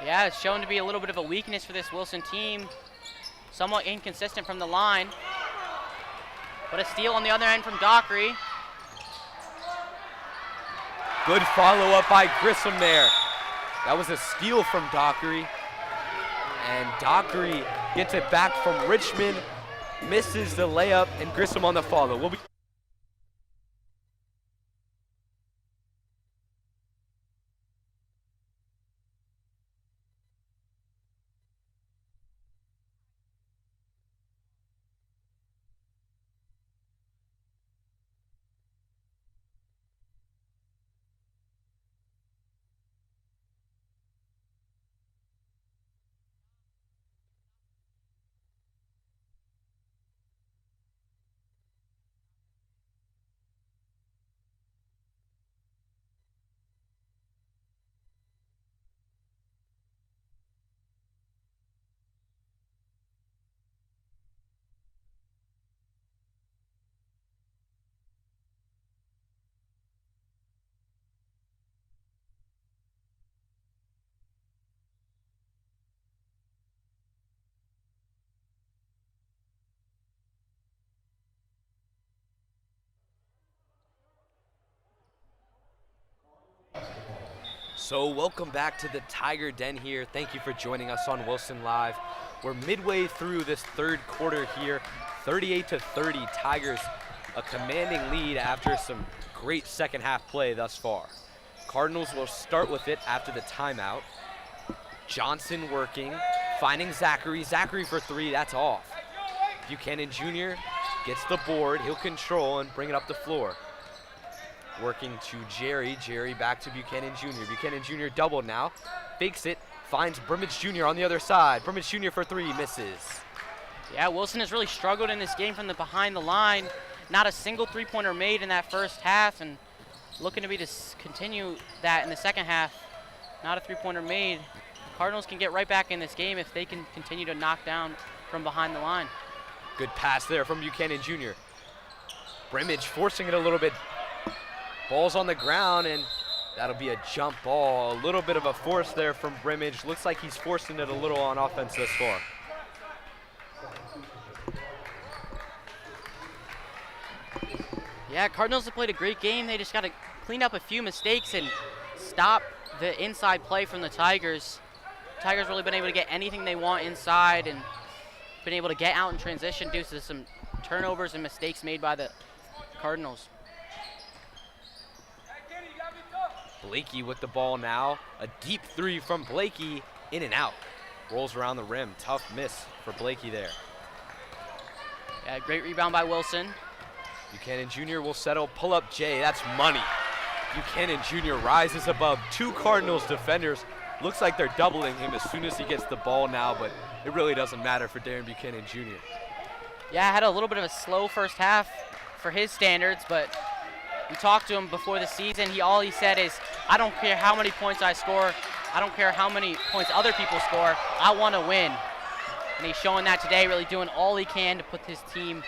Speaker 2: Yeah, it's shown to be a little bit of a weakness for this Wilson team. Somewhat inconsistent from the line. But a steal on the other end from Dockery.
Speaker 1: Good follow-up by Grissom there. That was a steal from Dockery. And Dockery gets it back from Richmond, misses the layup, and Grissom on the follow. We'll be So welcome back to the Tiger Den here. Thank you for joining us on Wilson Live. We're midway through this third quarter here, 38-30. Tigers a commanding lead after some great second half play thus far. Cardinals will start with it after the timeout. Johnson working, finding Zachary. Zachary for three, that's off. Buchanan Jr. gets the board. He'll control and bring it up the floor. Working to Jerry. Jerry back to Buchanan Jr. Buchanan Jr. doubled now. Fakes it. Finds Brimage Jr. on the other side. Brimage Jr. for three. Misses.
Speaker 2: Yeah, Wilson has really struggled in this game from the behind the line. Not a single three-pointer made in that first half, and looking to be to continue that in the second half. Not a three-pointer made. Cardinals can get right back in this game if they can continue to knock down from behind the line.
Speaker 1: Good pass there from Buchanan Jr. Brimage forcing it a little bit. Ball's on the ground, and that'll be a jump ball. A little bit of a force there from Brimage. Looks like he's forcing it a little on offense this far.
Speaker 2: Yeah, Cardinals have played a great game. They just got to clean up a few mistakes and stop the inside play from the Tigers. Tigers really been able to get anything they want inside and been able to get out in transition due to some turnovers and mistakes made by the Cardinals.
Speaker 1: Blakey with the ball now. A deep three from Blakey, in and out. Rolls around the rim. Tough miss for Blakey there.
Speaker 2: Yeah, great rebound by Wilson.
Speaker 1: Buchanan Jr. will settle. Pull up Jay. That's money. Buchanan Jr. rises above two Cardinals defenders. Looks like they're doubling him as soon as he gets the ball now, but it really doesn't matter for Darren Buchanan Jr.
Speaker 2: Yeah, had a little bit of a slow first half for his standards, but we talked to him before the season. All he said is, I don't care how many points I score. I don't care how many points other people score. I want to win. And he's showing that today, really doing all he can to put his team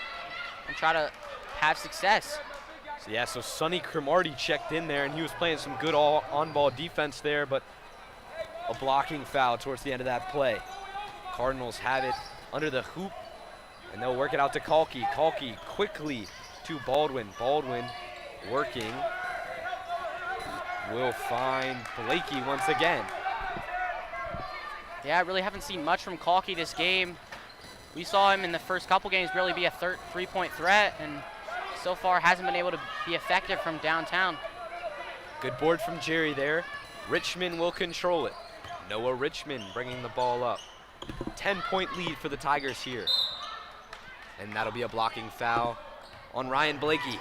Speaker 2: and try to have success.
Speaker 1: So Sonny Cromartie checked in there, and he was playing some good on-ball defense there, but a blocking foul towards the end of that play. Cardinals have it under the hoop, and they'll work it out to Kalki. Kalki quickly to Baldwin. Baldwin working. Will find Blakey once again.
Speaker 2: Yeah, I really haven't seen much from Kalki this game. We saw him in the first couple games really be a three-point threat, and so far hasn't been able to be effective from downtown.
Speaker 1: Good board from Jerry there. Richmond will control it. Noah Richmond bringing the ball up. 10-point lead for the Tigers here. And that'll be a blocking foul on Ryan Blakey.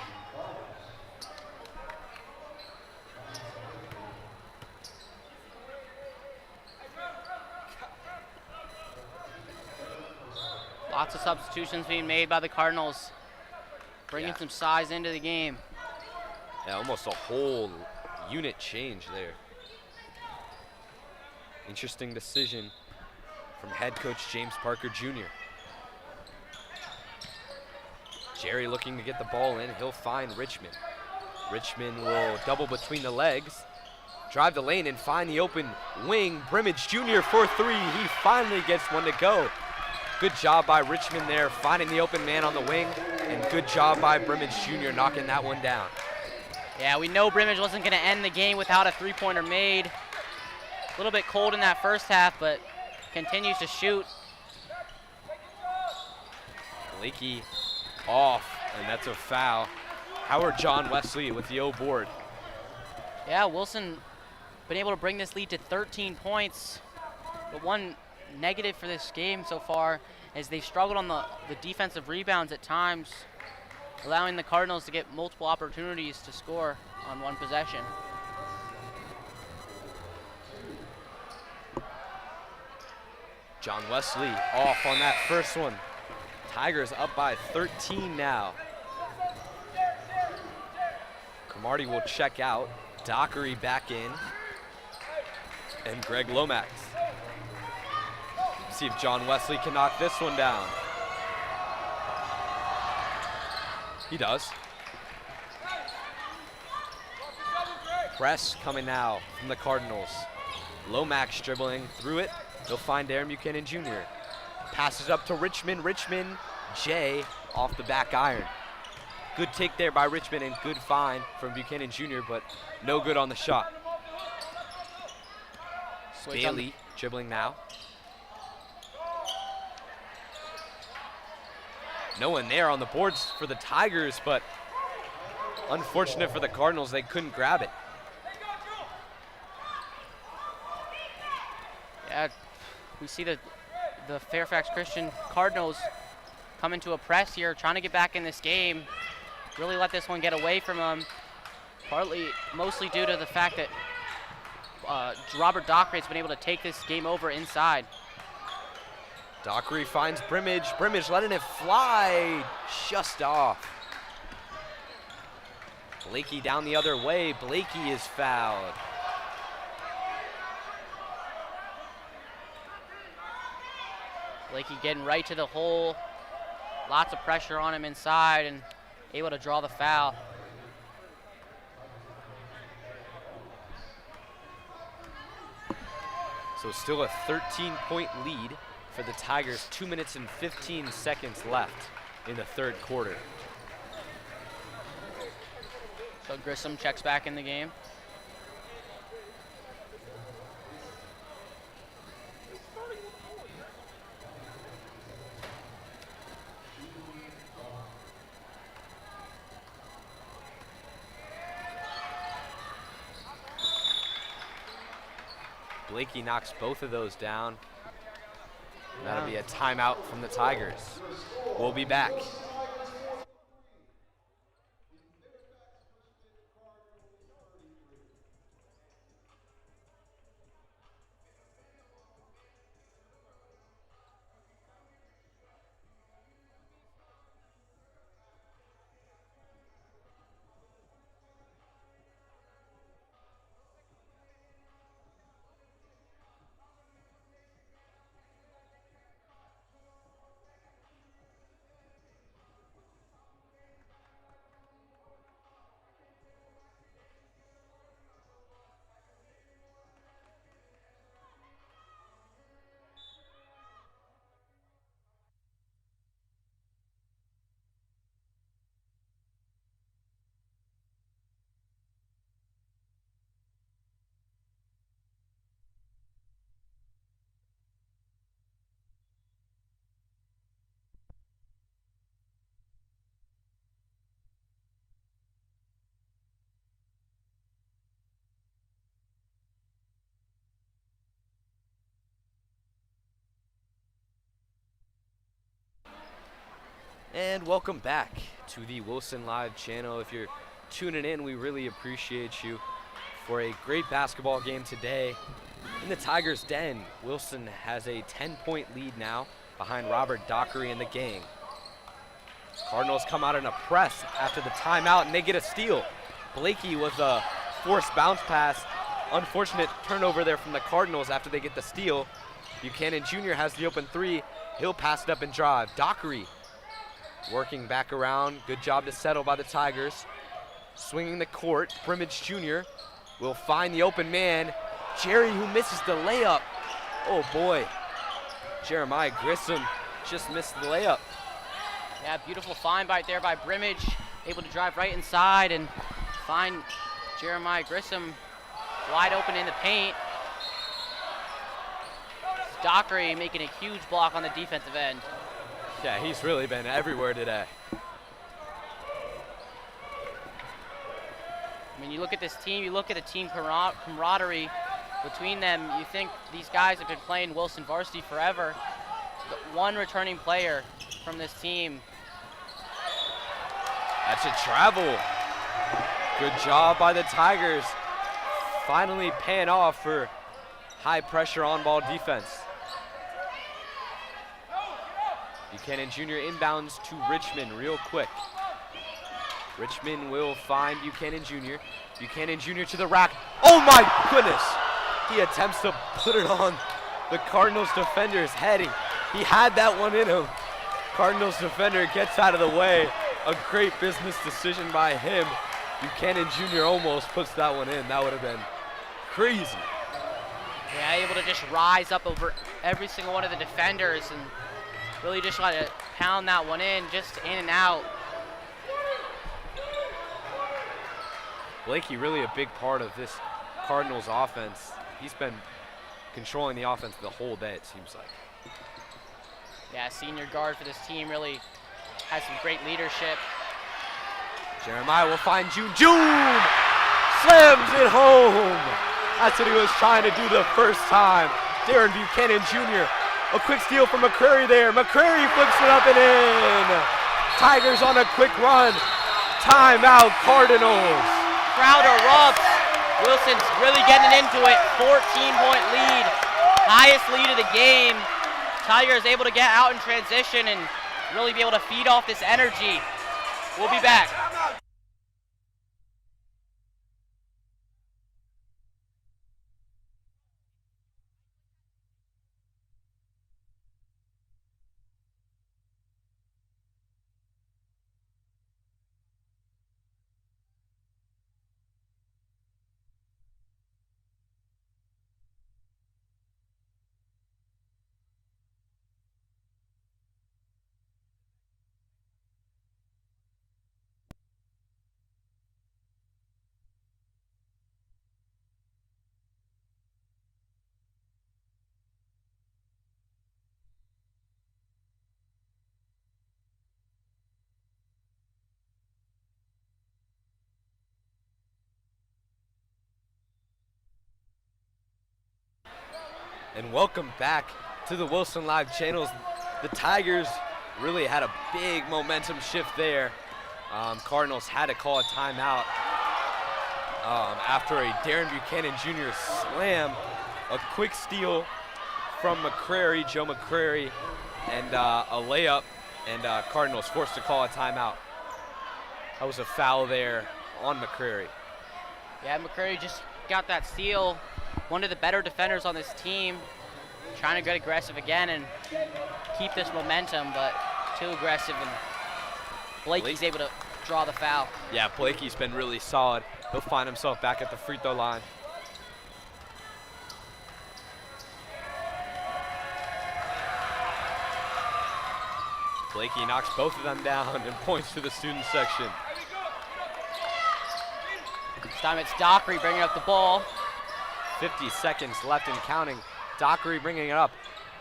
Speaker 2: Lots of substitutions being made by the Cardinals, bringing some size into the game.
Speaker 1: Yeah, almost a whole unit change there. Interesting decision from head coach James Parker Jr. Jerry looking to get the ball in. He'll find Richmond. Richmond will double between the legs, drive the lane and find the open wing. Brimage Jr. for three. He finally gets one to go. Good job by Richmond there, finding the open man on the wing, and good job by Brimage Jr. knocking that one down.
Speaker 2: Yeah, we know Brimage wasn't going to end the game without a three-pointer made. A little bit cold in that first half, but continues to shoot.
Speaker 1: Blakey off, and that's a foul. Howard John Wesley with the O board.
Speaker 2: Yeah, Wilson been able to bring this lead to 13 points, but one negative for this game so far is they've struggled on the defensive rebounds at times, allowing the Cardinals to get multiple opportunities to score on one possession.
Speaker 1: John Wesley off on that first one. Tigers up by 13 now. Cromartie will check out. Dockery back in. And Greg Lomax. See if John Wesley can knock this one down. He does. Press coming now from the Cardinals. Lomax dribbling through it. He'll find Darren Buchanan Jr. Passes up to Richmond. Richmond, Jay off the back iron. Good take there by Richmond and good find from Buchanan Jr., but no good on the shot. Bailey dribbling now. No one there on the boards for the Tigers, but unfortunate for the Cardinals, they couldn't grab it.
Speaker 2: Yeah, we see the Fairfax Christian Cardinals come into a press here, trying to get back in this game. Really let this one get away from them. Mostly due to the fact that Robert Dockery has been able to take this game over inside.
Speaker 1: Dockery finds Brimage. Brimage letting it fly just off. Blakey down the other way. Blakey is fouled.
Speaker 2: Blakey getting right to the hole. Lots of pressure on him inside and able to draw the foul.
Speaker 1: So still a 13-point lead for the Tigers. 2 minutes and 15 seconds left in the third quarter.
Speaker 2: So Grissom checks back in the game.
Speaker 1: Blakey knocks both of those down. That'll be a timeout from the Tigers. We'll be back. And welcome back to the Wilson Live channel. If you're tuning in, we really appreciate you for a great basketball game today. In the Tigers' den, Wilson has a 10-point lead now behind Robert Dockery and the gang. Cardinals come out in a press after the timeout, and they get a steal. Blakey with a forced bounce pass. Unfortunate turnover there from the Cardinals after they get the steal. Buchanan Jr. has the open three. He'll pass it up and drive. Dockery working back around. Good job to settle by the Tigers. Swinging the court, Brimage Jr. will find the open man. Jerry, who misses the layup. Oh boy. Jeremiah Grissom just missed the layup.
Speaker 2: Yeah, beautiful find right there by Brimage. Able to drive right inside and find Jeremiah Grissom wide open in the paint. Dockery making a huge block on the defensive end.
Speaker 1: Yeah, he's really been everywhere today.
Speaker 2: I mean, you look at this team, you look at the team camaraderie between them, you think these guys have been playing Wilson Varsity forever. But one returning player from this team.
Speaker 1: That's a travel. Good job by the Tigers. Finally paying off for high pressure on ball defense. Buchanan Jr. inbounds to Richmond real quick. Richmond will find Buchanan Jr. Buchanan Jr. to the rack. Oh my goodness! He attempts to put it on the Cardinals defender's head. He had that one in him. Cardinals defender gets out of the way. A great business decision by him. Buchanan Jr. almost puts that one in. That would have been crazy.
Speaker 2: Yeah, able to just rise up over every single one of the defenders and really just try to pound that one in, just in and out. Blakey
Speaker 1: really a big part of this Cardinals offense. He's been controlling the offense the whole day, it seems like.
Speaker 2: Yeah, senior guard for this team really has some great leadership.
Speaker 1: Jeremiah will find June. June slams it home. That's what he was trying to do the first time. Darren Buchanan Jr. A quick steal from McCrary there. McCrary flips it up and in. Tigers on a quick run. Timeout, Cardinals.
Speaker 2: Crowd erupts. Wilson's really getting into it. 14-point lead. Highest lead of the game. Tigers able to get out in transition and really be able to feed off this energy. We'll be back.
Speaker 1: And welcome back to the Wilson Live channels. The Tigers really had a big momentum shift there. Cardinals had to call a timeout after a Darren Buchanan Jr. slam, a quick steal from McCrary, Joe McCrary, and a layup, and Cardinals forced to call a timeout. That was a foul there on McCrary.
Speaker 2: Yeah, McCrary just got that steal. One of the better defenders on this team, trying to get aggressive again and keep this momentum, but too aggressive, and Blakey's able to draw the foul.
Speaker 1: Yeah, Blakey's been really solid. He'll find himself back at the free throw line. Blakey knocks both of them down and points to the student section.
Speaker 2: This time it's Dockery bringing up the ball.
Speaker 1: 50 seconds left and counting. Dockery bringing it up.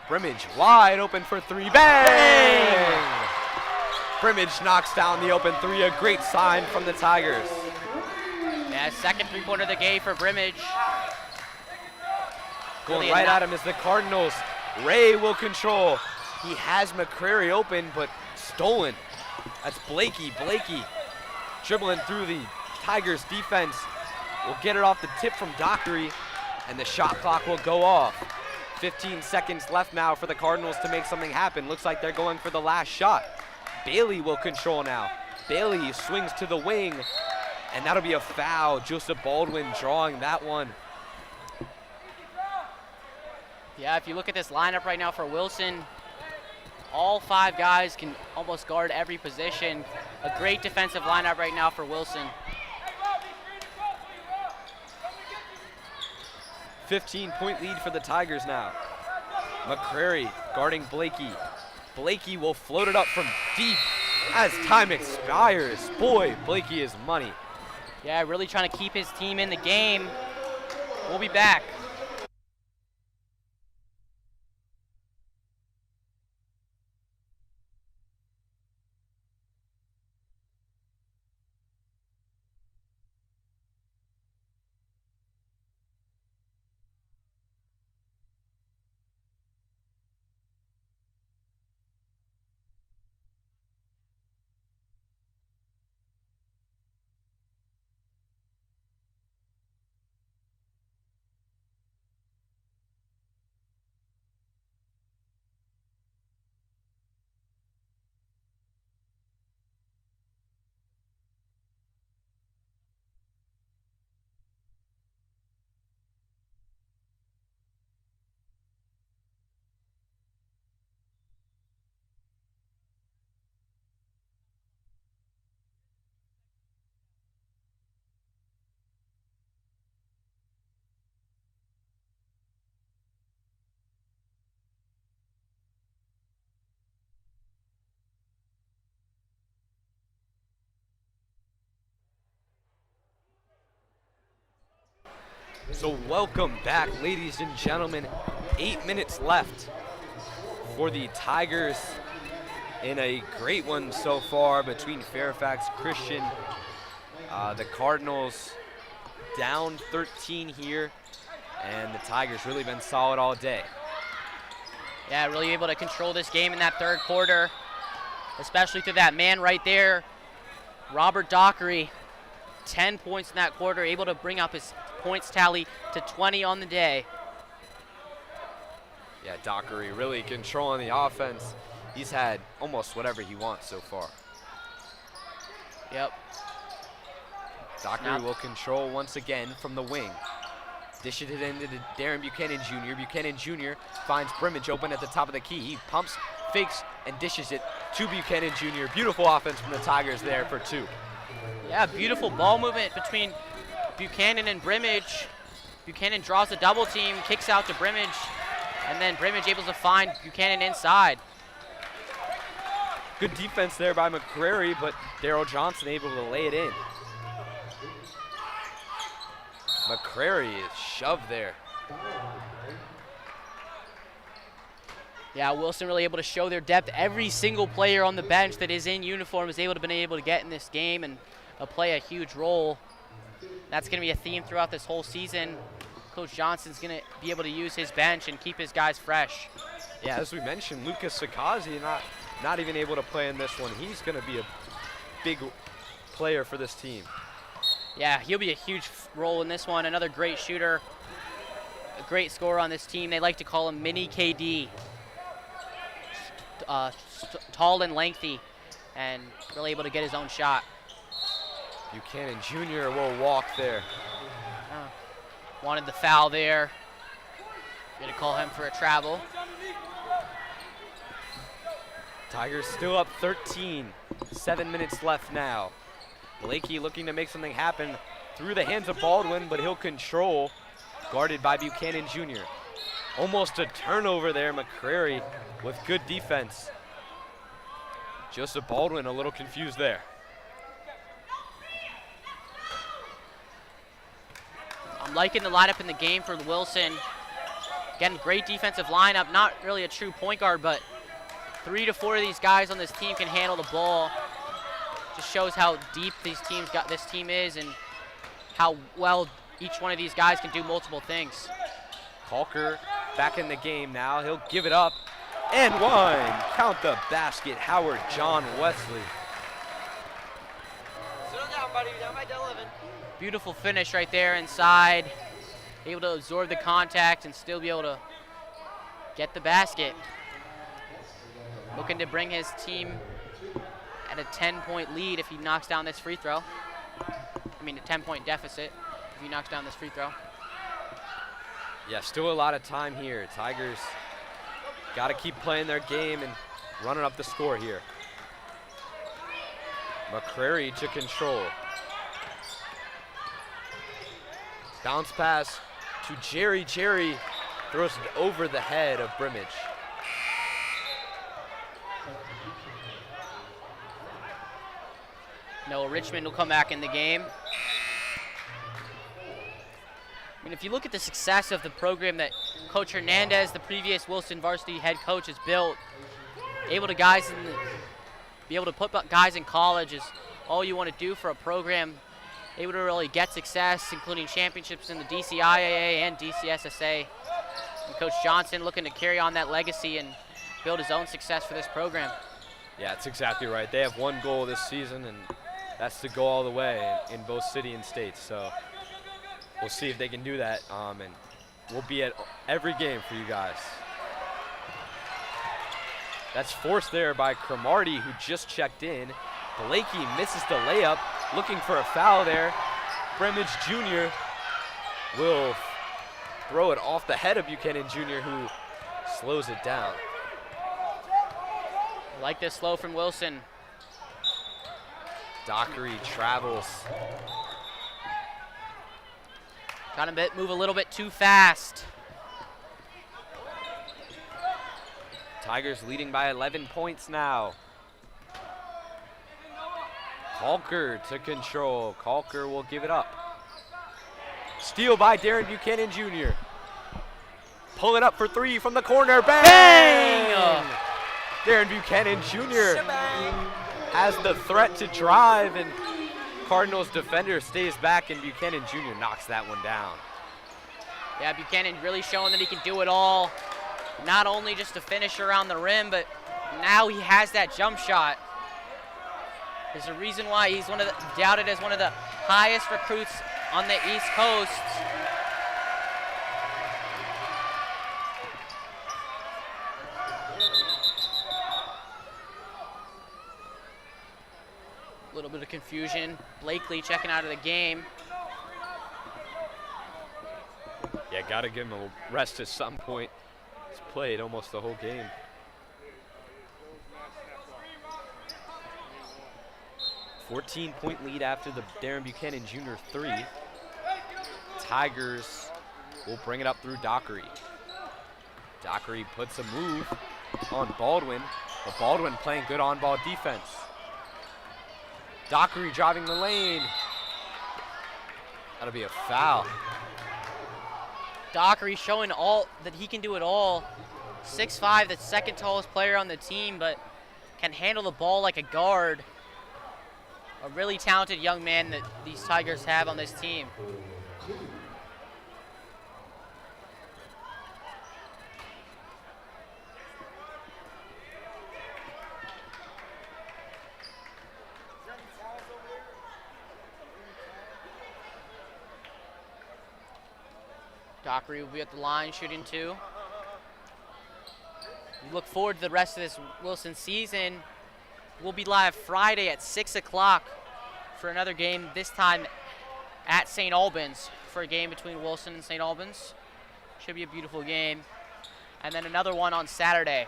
Speaker 1: Brimage wide open for three. Bang! Brimage knocks down the open three. A great sign from the Tigers.
Speaker 2: Yeah, second three-pointer of the game for Brimage.
Speaker 1: Going right at him is the Cardinals. Ray will control. He has McCrary open, but stolen. That's Blakey. Blakey dribbling through the Tigers defense. Will get it off the tip from Dockery, and the shot clock will go off. 15 seconds left now for the Cardinals to make something happen. Looks like they're going for the last shot. Bailey will control now. Bailey swings to the wing, and that'll be a foul. Joseph Baldwin drawing that one.
Speaker 2: Yeah, if you look at this lineup right now for Wilson, all five guys can almost guard every position. A great defensive lineup right now for Wilson.
Speaker 1: 15-point lead for the Tigers now. McCrary guarding Blakey. Blakey will float it up from deep as time expires. Boy, Blakey is money.
Speaker 2: Yeah, really trying to keep his team in the game. We'll be back.
Speaker 1: So welcome back, ladies and gentlemen. 8 minutes left for the Tigers in a great one so far between Fairfax Christian. The Cardinals down 13 here, and the Tigers really been solid all day.
Speaker 2: Yeah, really able to control this game in that third quarter, especially through that man right there, Robert Dockery. 10 points in that quarter, able to bring up his points tally to 20 on the day.
Speaker 1: Yeah, Dockery really controlling the offense. He's had almost whatever he wants so far.
Speaker 2: Yep.
Speaker 1: Dockery will control once again from the wing. Dishes it into Darren Buchanan Jr. Buchanan Jr. finds Brimage open at the top of the key. He pumps, fakes, and dishes it to Buchanan Jr. Beautiful offense from the Tigers there for 2.
Speaker 2: Yeah, beautiful ball movement between Buchanan and Brimage. Buchanan draws a double team, kicks out to Brimage, and then Brimage able to find Buchanan inside.
Speaker 1: Good defense there by McCrary, but Daryl Johnson able to lay it in. McCrary is shoved there.
Speaker 2: Yeah, Wilson really able to show their depth. Every single player on the bench that is in uniform is able to get in this game and play a huge role. That's going to be a theme throughout this whole season. Coach Johnson's going to be able to use his bench and keep his guys fresh.
Speaker 1: Yeah, as we mentioned, Lucas Sakazi not even able to play in this one. He's going to be a big player for this team.
Speaker 2: Yeah, he'll be a huge role in this one. Another great shooter, a great scorer on this team. They like to call him Mini KD. Tall and lengthy, and really able to get his own shot.
Speaker 1: Buchanan Jr. will walk there.
Speaker 2: Wanted the foul there. Going to call him for a travel.
Speaker 1: Tigers still up 13. 7 minutes left now. Blakey looking to make something happen through the hands of Baldwin, but he'll control, guarded by Buchanan Jr. Almost a turnover there, McCrary with good defense. Joseph Baldwin a little confused there.
Speaker 2: I'm liking the lineup in the game for Wilson. Again, great defensive lineup, not really a true point guard, but 3 to 4 of these guys on this team can handle the ball. Just shows how deep this team is and how well each one of these guys can do multiple things.
Speaker 1: Calker back in the game now. He'll give it up. And one. Count the basket. Howard John Wesley.
Speaker 3: Settle down, buddy. Down by 11.
Speaker 2: Beautiful finish right there inside. Able to absorb the contact and still be able to get the basket. Looking to bring his team at a 10-point lead if he knocks down this free throw. I mean, a 10-point deficit if he knocks down this free throw.
Speaker 1: Yeah, still a lot of time here. Tigers got to keep playing their game and running up the score here. McCrary to control. Bounce pass to Jerry. Jerry throws it over the head of Brimage.
Speaker 2: Noah Richmond will come back in the game. I mean, if you look at the success of the program that Coach Hernandez, the previous Wilson varsity head coach, has built, be able to put guys in college is all you want to do for a program. Able to really get success, including championships in the DCIAA and DCSSA. And Coach Johnson looking to carry on that legacy and build his own success for this program.
Speaker 1: Yeah, that's exactly right. They have one goal this season, and that's to go all the way in both city and state. So we'll see if they can do that, and we'll be at every game for you guys. That's forced there by Cromartie, who just checked in. Blakey misses the layup, looking for a foul there. Brimage Jr. will throw it off the head of Buchanan Jr., who slows it down.
Speaker 2: I like this slow from Wilson.
Speaker 1: Dockery travels.
Speaker 2: Got him move a little bit too fast.
Speaker 1: Tigers leading by 11 points now. Calker to control. Calker will give it up. Steal by Darren Buchanan Jr. Pulling up for three from the corner. Bang!
Speaker 2: Bang!
Speaker 1: Darren Buchanan Jr. has the threat to drive, and Cardinals defender stays back, and Buchanan Jr. knocks that one down.
Speaker 2: Yeah, Buchanan really showing that he can do it all. Not only just a finisher around the rim, but now he has that jump shot. There's a reason why he's touted as one of the highest recruits on the East Coast. A little bit of confusion. Blakely checking out of the game.
Speaker 1: Yeah, gotta give him a rest at some point. He's played almost the whole game. "14-point lead after the Darren Buchanan Jr. 3. Tigers will bring it up through Dockery. Dockery puts a move on Baldwin, but Baldwin playing good on-ball defense. Dockery driving the lane. That'll be a foul.
Speaker 2: Dockery showing all that he can do it all. 6'5", the second tallest player on the team, but can handle the ball like a guard. A really talented young man that these Tigers have on this team. Dockery will be at the line shooting two. We look forward to the rest of this Wilson season. We'll be live Friday at 6 o'clock for another game, this time at St. Albans, for a game between Wilson and St. Albans. Should be a beautiful game. And then another one on Saturday.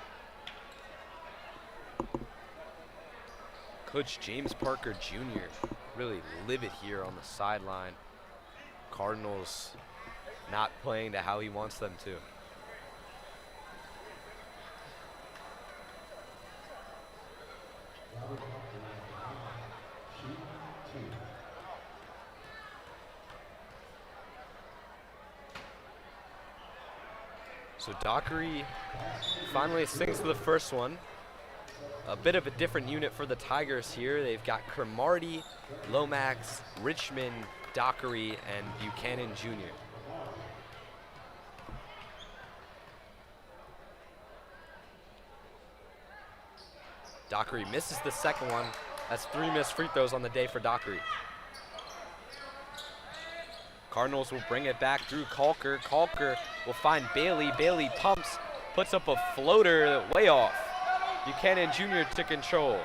Speaker 1: Coach James Parker Jr. really livid here on the sideline. Cardinals not playing to how he wants them to. So Dockery finally sinks to the first one. A bit of a different unit for the Tigers here. They've got Cromartie, Lomax, Richmond, Dockery, and Buchanan Jr. Dockery misses the second one. That's 3 missed free throws on the day for Dockery. Cardinals will bring it back through Calker. Calker will find Bailey. Bailey pumps, puts up a floater way off. Buchanan Jr. to control.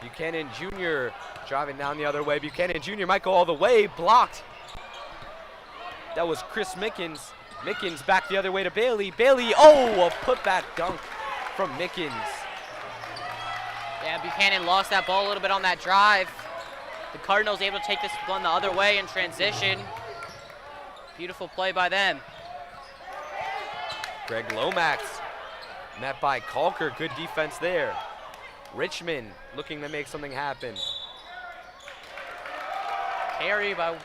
Speaker 1: Buchanan Jr. driving down the other way. Buchanan Jr. might go all the way, blocked. That was Chris Mickens. Mickens back the other way to Bailey. Bailey, oh, a putback dunk from Mickens.
Speaker 2: Yeah, Buchanan lost that ball a little bit on that drive. The Cardinals able to take this one the other way in transition. Beautiful play by them.
Speaker 1: Greg Lomax met by Calker. Good defense there. Richmond looking to make something happen.
Speaker 2: Carry by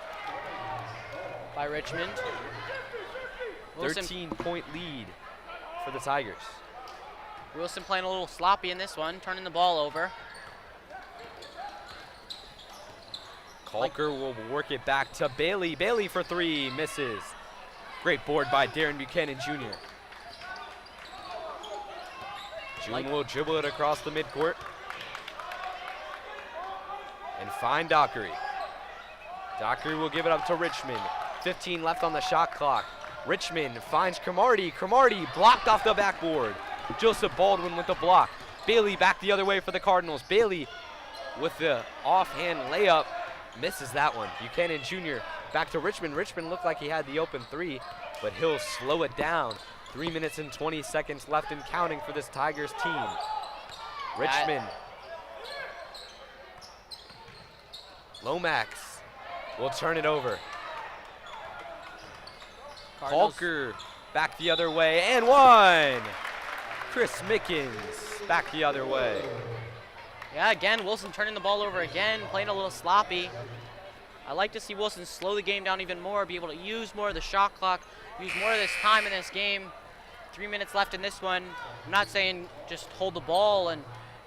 Speaker 2: Richmond. Wilson,
Speaker 1: 13-point lead for the Tigers.
Speaker 2: Wilson playing a little sloppy in this one, turning the ball over.
Speaker 1: Calker will work it back to Bailey. Bailey for three, misses. Great board by Darren Buchanan Jr. June will dribble it across the midcourt and find Dockery. Dockery will give it up to Richmond. 15 left on the shot clock. Richmond finds Cromartie. Cromartie blocked off the backboard. Joseph Baldwin with the block. Bailey back the other way for the Cardinals. Bailey with the offhand layup. Misses that one. Buchanan Jr. back to Richmond. Richmond looked like he had the open three, but he'll slow it down. 3 minutes and 20 seconds left and counting for this Tigers team. Richmond. Lomax will turn it over. Calker back the other way and one. Chris Mickens back the other way.
Speaker 2: Yeah, again, Wilson turning the ball over again, playing a little sloppy. I like to see Wilson slow the game down even more, be able to use more of the shot clock, use more of this time in this game. 3 minutes left in this one. I'm not saying just hold the ball and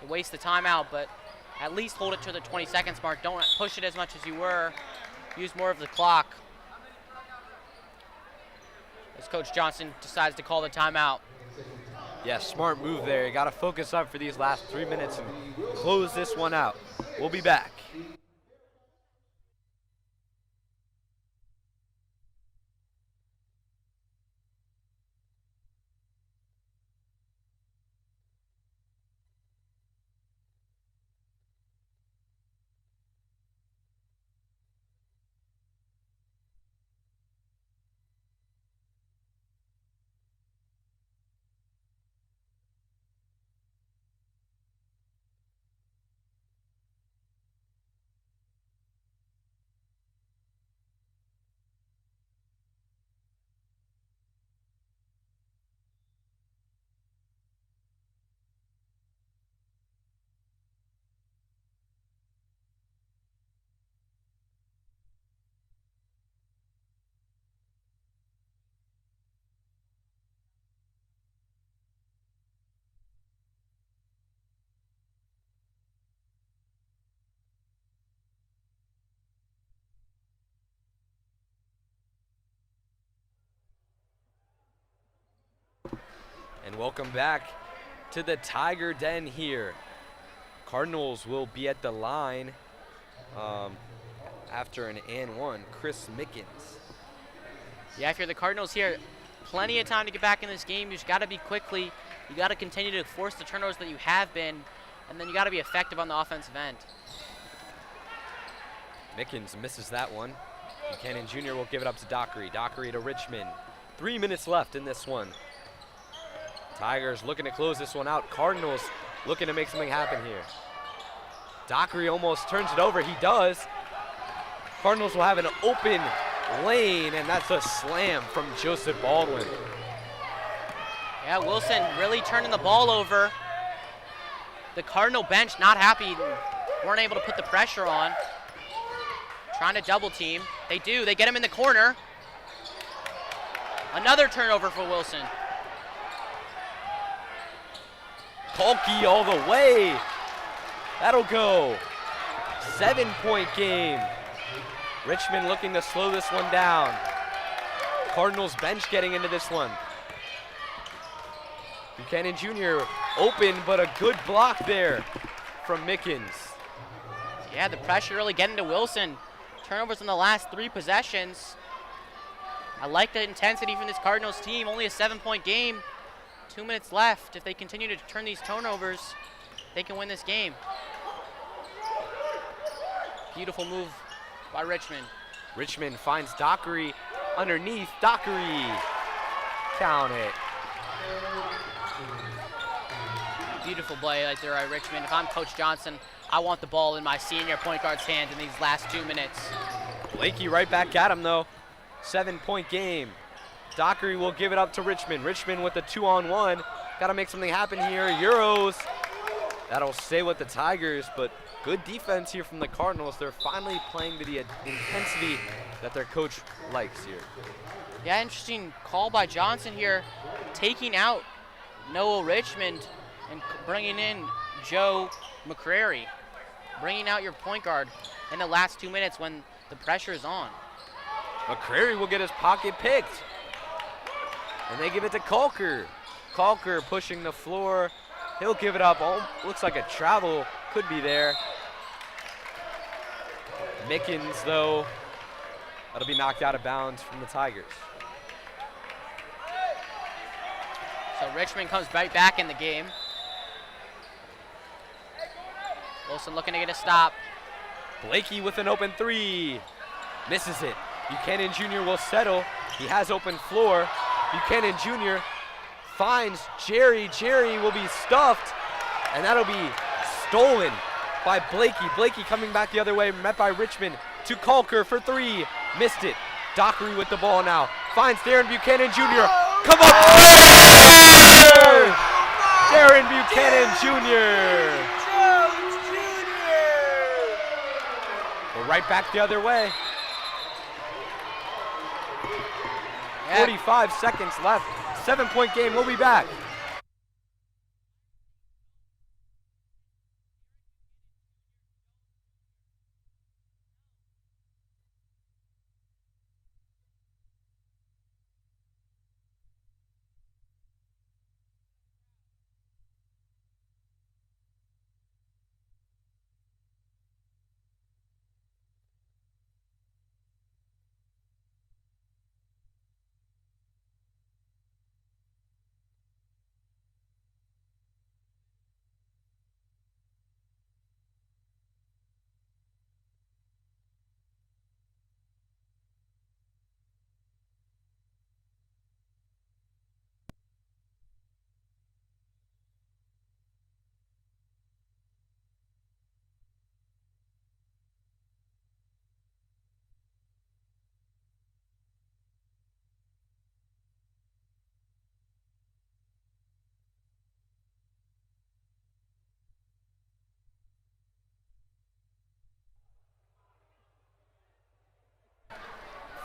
Speaker 2: waste the timeout, but at least hold it to the 20 seconds mark. Don't push it as much as you were. Use more of the clock. As Coach Johnson decides to call the timeout.
Speaker 1: Yeah, smart move there. You got to focus up for these last 3 minutes and close this one out. We'll be back. And welcome back to the Tiger Den here. Cardinals will be at the line after an and one. Chris Mickens.
Speaker 2: Yeah, if you're the Cardinals here, plenty of time to get back in this game. You just got to be quickly. You got to continue to force the turnovers that you have been, and then you got to be effective on the offensive end.
Speaker 1: Mickens misses that one. Buchanan Jr. will give it up to Dockery. Dockery to Richmond. 3 minutes left in this one. Tigers looking to close this one out. Cardinals looking to make something happen here. Dockery almost turns it over. He does. Cardinals will have an open lane, and that's a slam from Joseph Baldwin.
Speaker 2: Yeah, Wilson really turning the ball over. The Cardinal bench not happy. Weren't able to put the pressure on. Trying to double team. They do. They get him in the corner. Another turnover for Wilson.
Speaker 1: Kolke all the way. That'll go. 7-point game. Richmond looking to slow this one down. Cardinals bench getting into this one. Buchanan Jr. open, but a good block there from Mickens.
Speaker 2: Yeah, the pressure really getting to Wilson. Turnovers in the last 3 possessions. I like the intensity from this Cardinals team. Only a 7-point game. 2 minutes left. If they continue to turn these turnovers, they can win this game. Beautiful move by Richmond.
Speaker 1: Richmond finds Dockery underneath. Dockery. Count it.
Speaker 2: Beautiful play right there by Richmond. If I'm Coach Johnson, I want the ball in my senior point guard's hands in these last 2 minutes.
Speaker 1: Blakey right back at him, though. 7-point game. Dockery will give it up to Richmond. Richmond with the 2-on-1. Got to make something happen here. Euros. That'll stay with the Tigers, but good defense here from the Cardinals. They're finally playing to the intensity that their coach likes here.
Speaker 2: Yeah, interesting call by Johnson here, taking out Noah Richmond and bringing in Joe McCrary. Bringing out your point guard in the last 2 minutes when the pressure is on.
Speaker 1: McCrary will get his pocket picked. And they give it to Kalker. Kalker pushing the floor. He'll give it up. Oh, looks like a travel could be there. Mickens, though, that'll be knocked out of bounds from the Tigers.
Speaker 2: So Richmond comes right back in the game. Wilson looking to get a stop.
Speaker 1: Blakey with an open 3. Misses it. Buchanan Jr. will settle. He has open floor. Buchanan Jr. finds Jerry. Jerry will be stuffed, and that'll be stolen by Blakey. Blakey coming back the other way, met by Richmond to Kalker for 3. Missed it. Dockery with the ball now. Finds Darren Buchanan Jr. Come up! Darren Buchanan Jr. We're right back the other way.
Speaker 2: Yeah.
Speaker 1: 45 seconds left. 7-point game. We'll be back.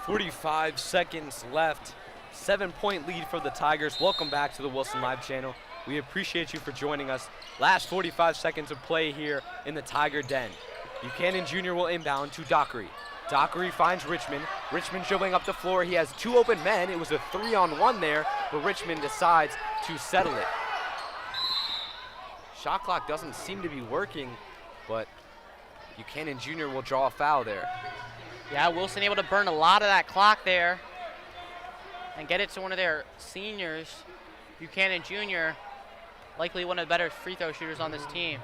Speaker 1: .45 seconds left. 7-point lead for the Tigers. Welcome back to the Wilson Live channel. We appreciate you for joining us. Last 45 seconds of play here in the Tiger Den. Buchanan Jr. will inbound to Dockery. Dockery finds Richmond. Richmond dribbling up the floor. He has 2 open men. It was a 3-on-1 there, but Richmond decides to settle it. Shot clock doesn't seem to be working, but Buchanan Jr. will draw a foul there.
Speaker 2: Yeah, Wilson able to burn a lot of that clock there and get it to one of their seniors. Buchanan Jr., likely one of the better free throw shooters on this team.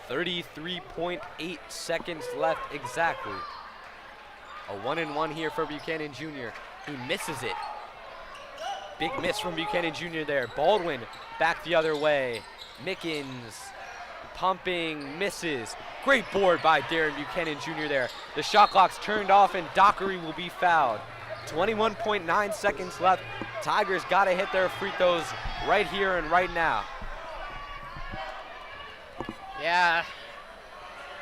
Speaker 1: 33.8 seconds left exactly. A 1-and-1 here for Buchanan Jr. He misses it. Big miss from Buchanan Jr. there. Baldwin back the other way. Mickens pumping, misses. Great board by Darren Buchanan Jr. there. The shot clock's turned off and Dockery will be fouled. 21.9 seconds left. Tigers gotta hit their free throws right here and right now.
Speaker 2: Yeah,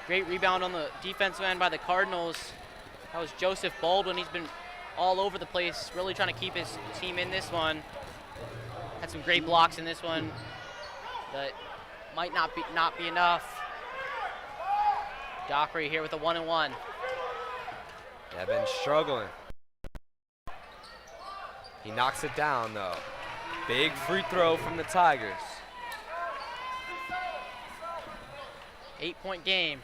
Speaker 2: great rebound on the defensive end by the Cardinals. That was Joseph Baldwin. He's been all over the place, really trying to keep his team in this one. Had some great blocks in this one, but might not be enough. Dockery here with a 1-and-1.
Speaker 1: Yeah, been struggling. He knocks it down though. Big free throw from the Tigers.
Speaker 2: 8-point game.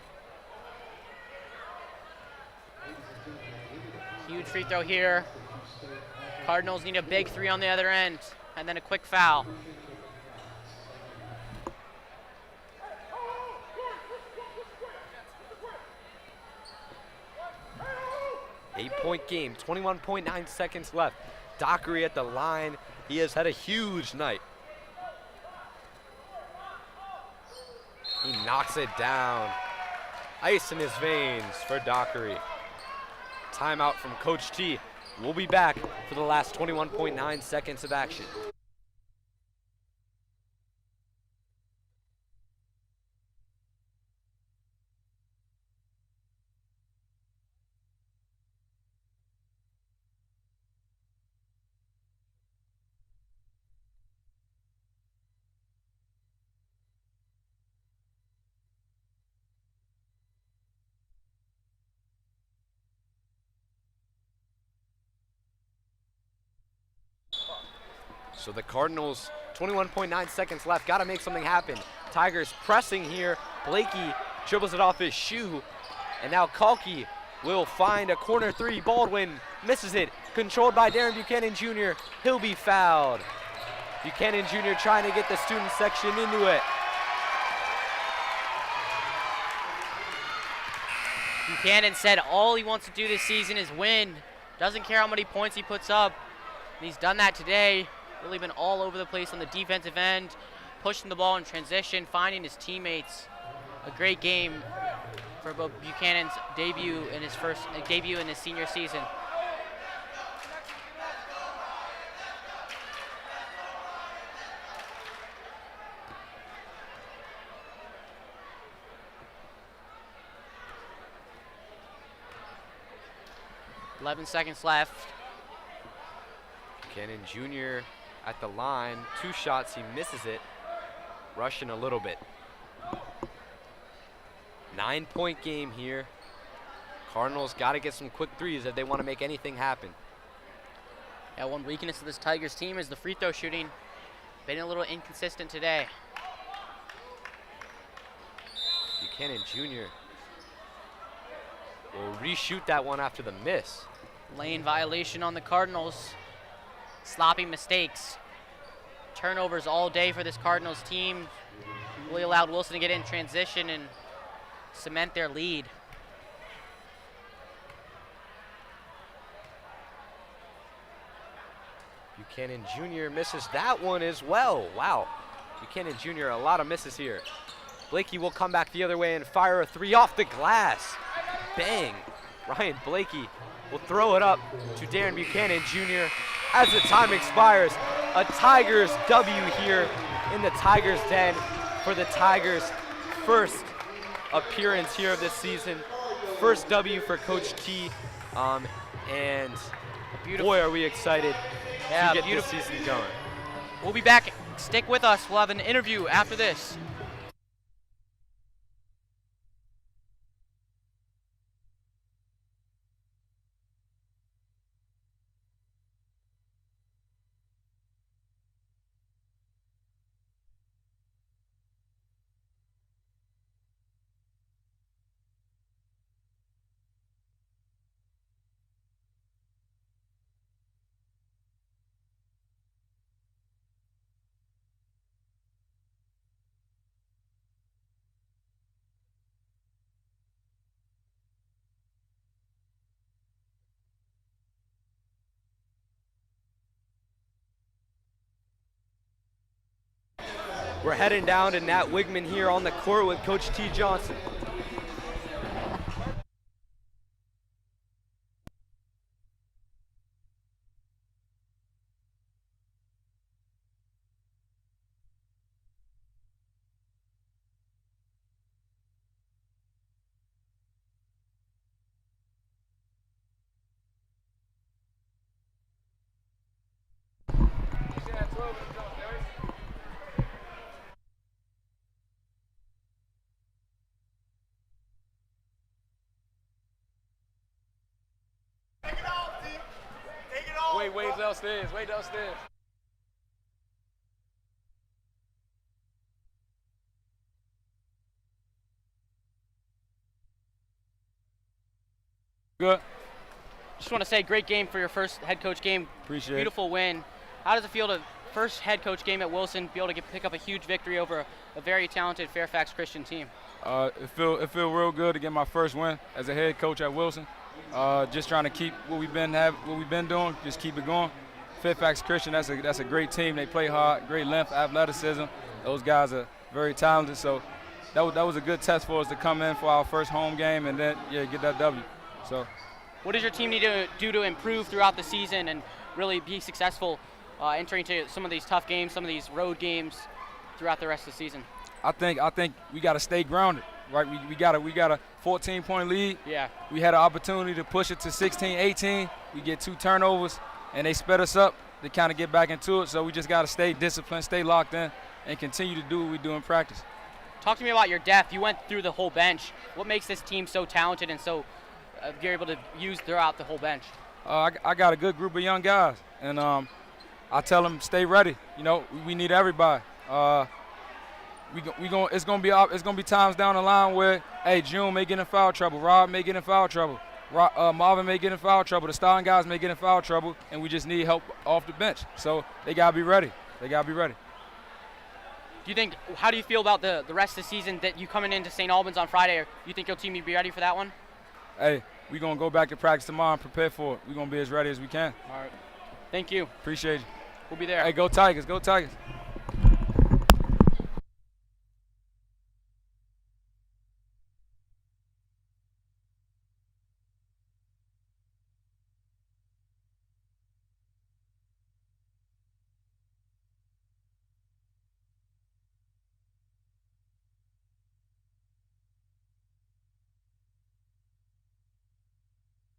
Speaker 2: Huge free throw here. Cardinals need a big 3 on the other end, and then a quick foul.
Speaker 1: Eight-point game, 21.9 seconds left. Dockery at the line. He has had a huge night. He knocks it down. Ice in his veins for Dockery. Timeout from Coach T. We'll be back for the last 21.9 seconds of action. So the Cardinals, 21.9 seconds left, gotta make something happen. Tigers pressing here. Blakey dribbles it off his shoe, and now Kalki will find a corner 3. Baldwin misses it, controlled by Darren Buchanan Jr. He'll be fouled. Buchanan Jr. trying to get the student section into it.
Speaker 2: Buchanan said all he wants to do this season is win. Doesn't care how many points he puts up. And he's done that today. Really been all over the place on the defensive end, pushing the ball in transition, finding his teammates. A great game for both Buchanan's debut in his senior season. 11 seconds left.
Speaker 1: Buchanan Jr. at the line. 2 shots, he misses it. Rushing a little bit. 9-point game here. Cardinals got to get some quick threes if they want to make anything happen.
Speaker 2: Yeah, one weakness of this Tigers team is the free throw shooting. Been a little inconsistent today.
Speaker 1: Buchanan Jr. will reshoot that one after the miss.
Speaker 2: Lane violation on the Cardinals. Sloppy mistakes. Turnovers all day for this Cardinals team. Really allowed Wilson to get in transition and cement their lead.
Speaker 1: Buchanan Jr. misses that one as well. Wow. Buchanan Jr. a lot of misses here. Blakey will come back the other way and fire a 3 off the glass. Bang. Ryan Blakey will throw it up to Darren Buchanan Jr. as the time expires. A Tigers W here in the Tigers Den for the Tigers' first appearance here of this season. First W for Coach T. And boy, are we excited to get this season going.
Speaker 2: We'll be back. Stick with us. We'll have an interview after this.
Speaker 1: We're heading down to Nat Wigman here on the court with Coach T. Johnson.
Speaker 4: Wait downstairs, wait downstairs. Good.
Speaker 2: Just want to say, great game for your first head coach game.
Speaker 4: Appreciate it.
Speaker 2: Beautiful win. How does it feel to first head coach game at Wilson, be able to pick up a huge victory over a very talented Fairfax Christian team?
Speaker 4: It feel real good to get my first win as a head coach at Wilson. Just trying to keep what we've been doing, just keep it going. Fairfax Christian, that's a great team. They play hard, great length, athleticism. Those guys are very talented. So that was a good test for us to come in for our first home game and then get that W. So,
Speaker 2: what does your team need to do to improve throughout the season and really be successful entering into some of these tough games, some of these road games throughout the rest of the season?
Speaker 4: I think we got to stay grounded, right? We got a 14-point lead.
Speaker 2: Yeah.
Speaker 4: We had an opportunity to push it to 16, 18. We get 2 turnovers, and they sped us up to kind of get back into it. So we just got to stay disciplined, stay locked in, and continue to do what we do in practice.
Speaker 2: Talk to me about your depth. You went through the whole bench. What makes this team so talented and so you're able to use throughout the whole bench?
Speaker 4: I got a good group of young guys, and I tell them stay ready. You know, we need everybody. It's gonna be times down the line where, hey, June may get in foul trouble, Rob may get in foul trouble, Marvin may get in foul trouble, the starting guys may get in foul trouble, and we just need help off the bench. So they gotta be ready. They gotta be ready.
Speaker 2: How do you feel about the rest of the season that you coming into St. Albans on Friday? Or you think your team will be ready for that one?
Speaker 4: Hey, we're gonna go back to practice tomorrow and prepare for it. We're gonna be as ready as we can.
Speaker 2: All right. Thank you.
Speaker 4: Appreciate you.
Speaker 2: We'll be there.
Speaker 4: Hey, go Tigers, go Tigers.